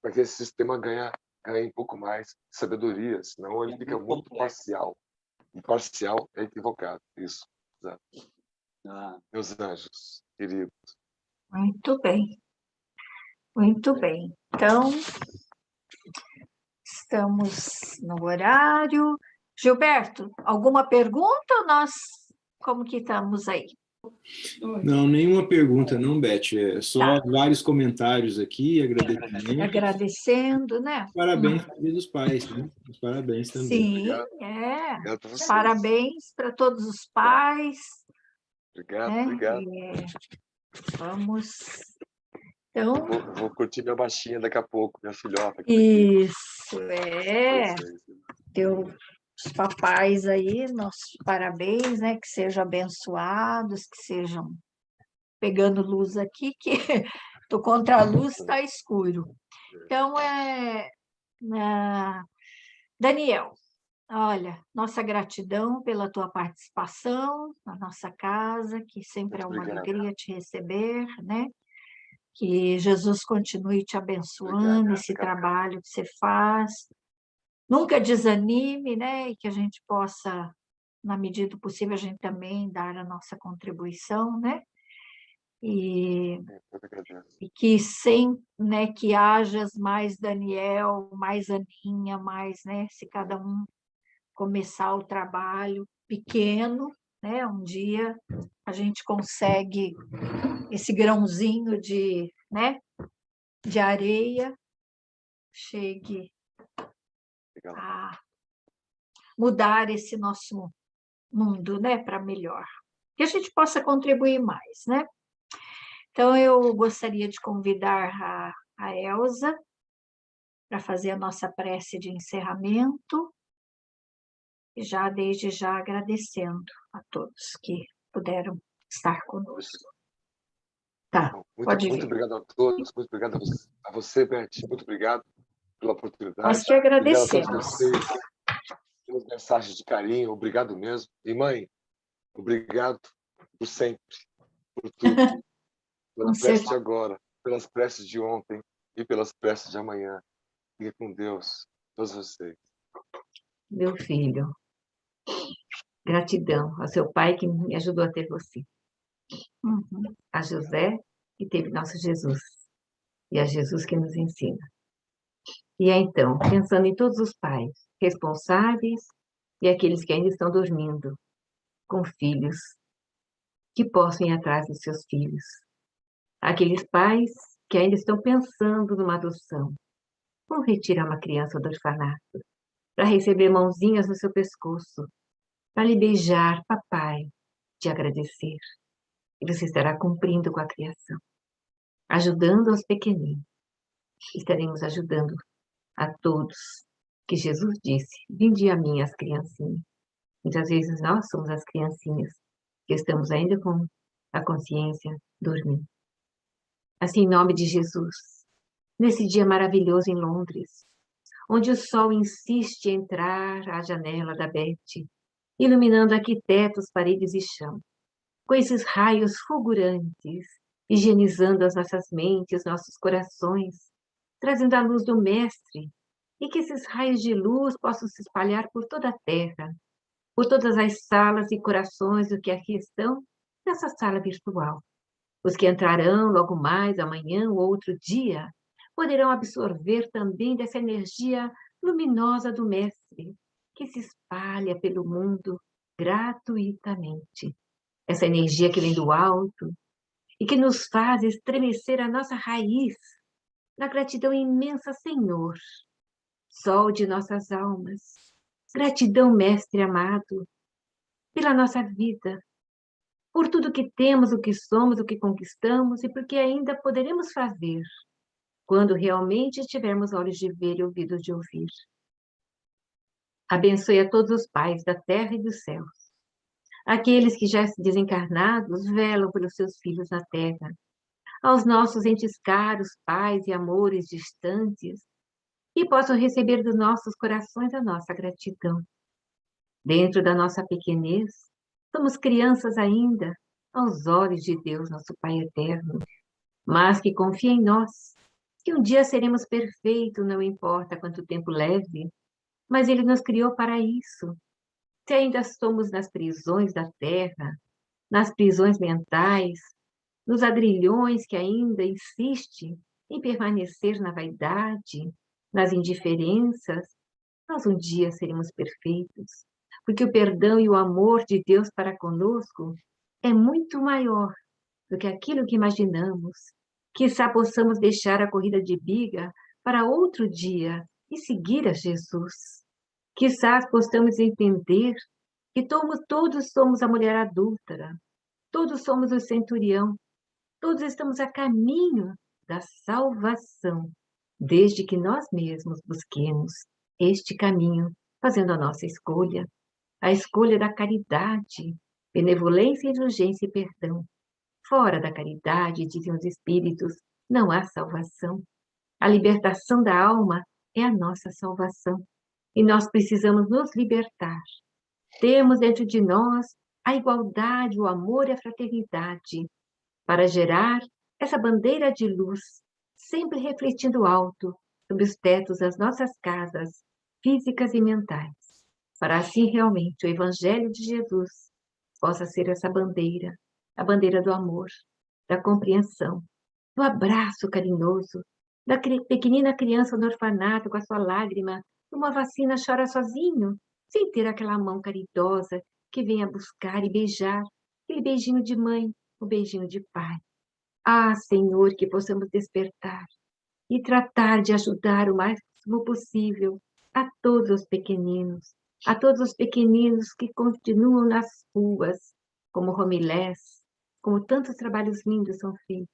para que esse sistema ganhe um pouco mais de sabedoria, senão ele fica muito parcial. E parcial é equivocado. Isso. Meus anjos, queridos. Muito bem. Muito bem. Então, estamos no horário. Gilberto, alguma pergunta ou nós como que estamos aí? Não, nenhuma pergunta, não, Beth. É só vários comentários aqui, agradecimento. Agradecendo, né? Parabéns para os pais, né? Os parabéns também. Sim, Obrigado a vocês. Parabéns para todos os pais. Obrigado, né? obrigado. Vamos. Então. Vou curtir minha baixinha daqui a pouco, minha filhota. Isso, Teu os papais aí, nossos parabéns, né? Que sejam abençoados, que sejam pegando luz aqui, que tô contra a luz, está escuro. Então, Daniel, olha, nossa gratidão pela tua participação na nossa casa, que sempre é uma alegria te receber, né? Que Jesus continue te abençoando, esse trabalho que você faz. Nunca desanime, né? E que a gente possa, na medida do possível, a gente também dar a nossa contribuição, né? E que né, que hajas mais Daniel, mais Aninha, mais, né? Se cada um começar o trabalho pequeno, né? Um dia a gente consegue esse grãozinho de, né? De areia, chegue a mudar esse nosso mundo, né, para melhor. Que a gente possa contribuir mais, né? Então, eu gostaria de convidar a Elza para fazer a nossa prece de encerramento, e já, desde já, agradecendo a todos que puderam estar conosco. Tá, pode vir. Muito obrigado a todos, muito obrigado a você, Beth, muito obrigado pela oportunidade. Nós que agradecemos. Obrigado a todos vocês pelas mensagens de carinho, obrigado mesmo. E, mãe, obrigado por sempre, por tudo. Pela prece de agora, pelas preces de ontem e pelas preces de amanhã. Fique com Deus, todos vocês. Meu filho, gratidão ao seu pai que me ajudou a ter você. A José, que teve nosso Jesus. E a Jesus que nos ensina. E então, pensando em todos os pais responsáveis e aqueles que ainda estão dormindo, com filhos, que possam ir atrás dos seus filhos. Aqueles pais que ainda estão pensando numa adoção. Vão retirar uma criança do orfanato, para receber mãozinhas no seu pescoço, para lhe beijar, papai, te agradecer. E você estará cumprindo com a criação, ajudando aos pequeninos. Estaremos ajudando a todos, que Jesus disse, vinde a mim as criancinhas. Muitas vezes nós somos as criancinhas, que estamos ainda com a consciência dormindo. Assim, em nome de Jesus, nesse dia maravilhoso em Londres, onde o sol insiste em entrar à janela da Beth, iluminando arquitetos, paredes e chão, com esses raios fulgurantes, higienizando as nossas mentes, nossos corações, trazendo a luz do Mestre, e que esses raios de luz possam se espalhar por toda a terra, por todas as salas e corações do que aqui estão, nessa sala virtual. Os que entrarão logo mais, amanhã ou outro dia, poderão absorver também dessa energia luminosa do Mestre, que se espalha pelo mundo gratuitamente. Essa energia que vem do alto e que nos faz estremecer a nossa raiz, na gratidão imensa, Senhor, sol de nossas almas. Gratidão, Mestre amado, pela nossa vida, por tudo que temos, o que somos, o que conquistamos e porque ainda poderemos fazer, quando realmente tivermos olhos de ver e ouvidos de ouvir. Abençoe a todos os pais da terra e dos céus. Aqueles que já desencarnados velam pelos seus filhos na terra. Aos nossos entes caros, pais e amores distantes, que possam receber dos nossos corações a nossa gratidão. Dentro da nossa pequenez, somos crianças ainda, aos olhos de Deus, nosso Pai eterno, mas que confia em nós, que um dia seremos perfeitos, não importa quanto tempo leve, mas Ele nos criou para isso. Se ainda somos nas prisões da terra, nas prisões mentais, nos agrilhões que ainda insiste em permanecer na vaidade, nas indiferenças, nós um dia seremos perfeitos, porque o perdão e o amor de Deus para conosco é muito maior do que aquilo que imaginamos. Quizá possamos deixar a corrida de biga para outro dia e seguir a Jesus. Quizá possamos entender que todos somos a mulher adúltera, todos somos o centurião, todos estamos a caminho da salvação, desde que nós mesmos busquemos este caminho, fazendo a nossa escolha, a escolha da caridade, benevolência, indulgência e perdão. Fora da caridade, dizem os espíritos, não há salvação. A libertação da alma é a nossa salvação. E nós precisamos nos libertar. Temos dentro de nós a igualdade, o amor e a fraternidade, para gerar essa bandeira de luz, sempre refletindo alto sobre os tetos das nossas casas, físicas e mentais, para assim realmente o Evangelho de Jesus possa ser essa bandeira, a bandeira do amor, da compreensão, do abraço carinhoso, da pequenina criança no orfanato com a sua lágrima, numa vacina chora sozinho, sem ter aquela mão caridosa que venha buscar e beijar, aquele beijinho de mãe, o beijinho de pai. Ah, Senhor, que possamos despertar e tratar de ajudar o máximo possível a todos os pequeninos que continuam nas ruas, como Romilés, como tantos trabalhos lindos são feitos.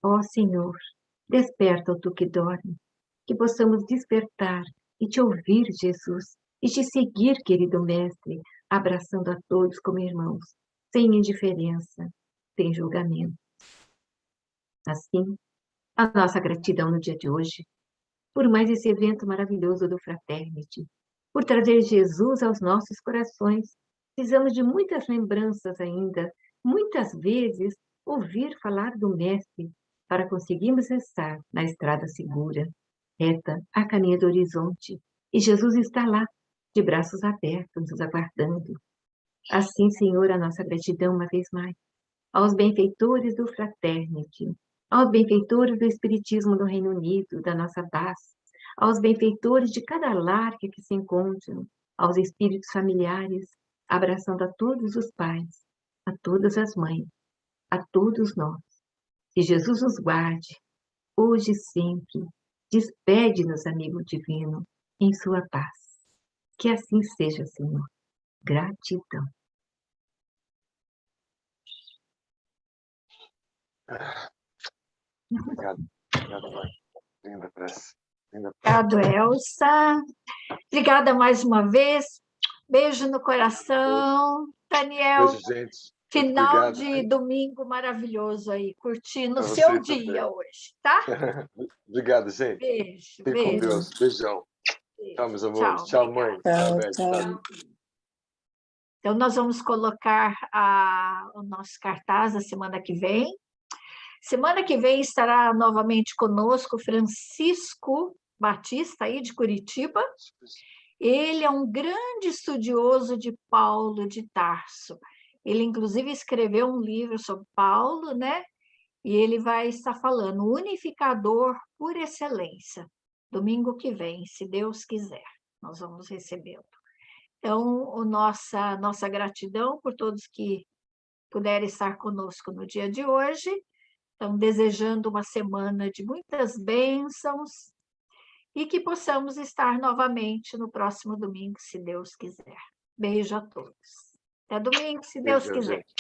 Ó Senhor, desperta o tu que dorme, que possamos despertar e te ouvir, Jesus, e te seguir, querido Mestre, abraçando a todos como irmãos, sem indiferença, sem julgamento. Assim, a nossa gratidão no dia de hoje, por mais esse evento maravilhoso do Fraternity, por trazer Jesus aos nossos corações. Precisamos de muitas lembranças ainda, muitas vezes ouvir falar do Mestre, para conseguirmos estar na estrada segura, reta, a caminho do horizonte. E Jesus está lá, de braços abertos, nos aguardando. Assim, Senhor, a nossa gratidão uma vez mais aos benfeitores do Fraternity, aos benfeitores do Espiritismo do Reino Unido, da nossa base, aos benfeitores de cada lar que aqui se encontram, aos espíritos familiares, abraçando a todos os pais, a todas as mães, a todos nós. Que Jesus nos guarde, hoje e sempre. Despede-nos, amigo divino, em sua paz. Que assim seja, Senhor. Gratidão. Obrigado. Obrigado, mãe. Linda prece. Obrigado, Elsa. Obrigada mais uma vez. Beijo no coração. Daniel, beijo, gente. final obrigado, de domingo maravilhoso aí, curtindo o pra seu você dia também. hoje, tá? Obrigado, gente. Beijo, Fique com beijo. Deus. Beijão. Beijo. Tchau, meus amores. Tchau, mãe. Tchau, Beth. tchau. Então, nós vamos colocar o nosso cartaz da semana que vem. Semana que vem estará novamente conosco Francisco Batista, aí de Curitiba. Ele é um grande estudioso de Paulo de Tarso. Ele, inclusive, escreveu um livro sobre Paulo, né? E ele vai estar falando, unificador por excelência. Domingo que vem, se Deus quiser, nós vamos recebê-lo. Então, nossa gratidão por todos que puderem estar conosco no dia de hoje. Então, desejando uma semana de muitas bênçãos e que possamos estar novamente no próximo domingo, se Deus quiser. Beijo a todos. Até domingo, se Deus Beijo, quiser. gente.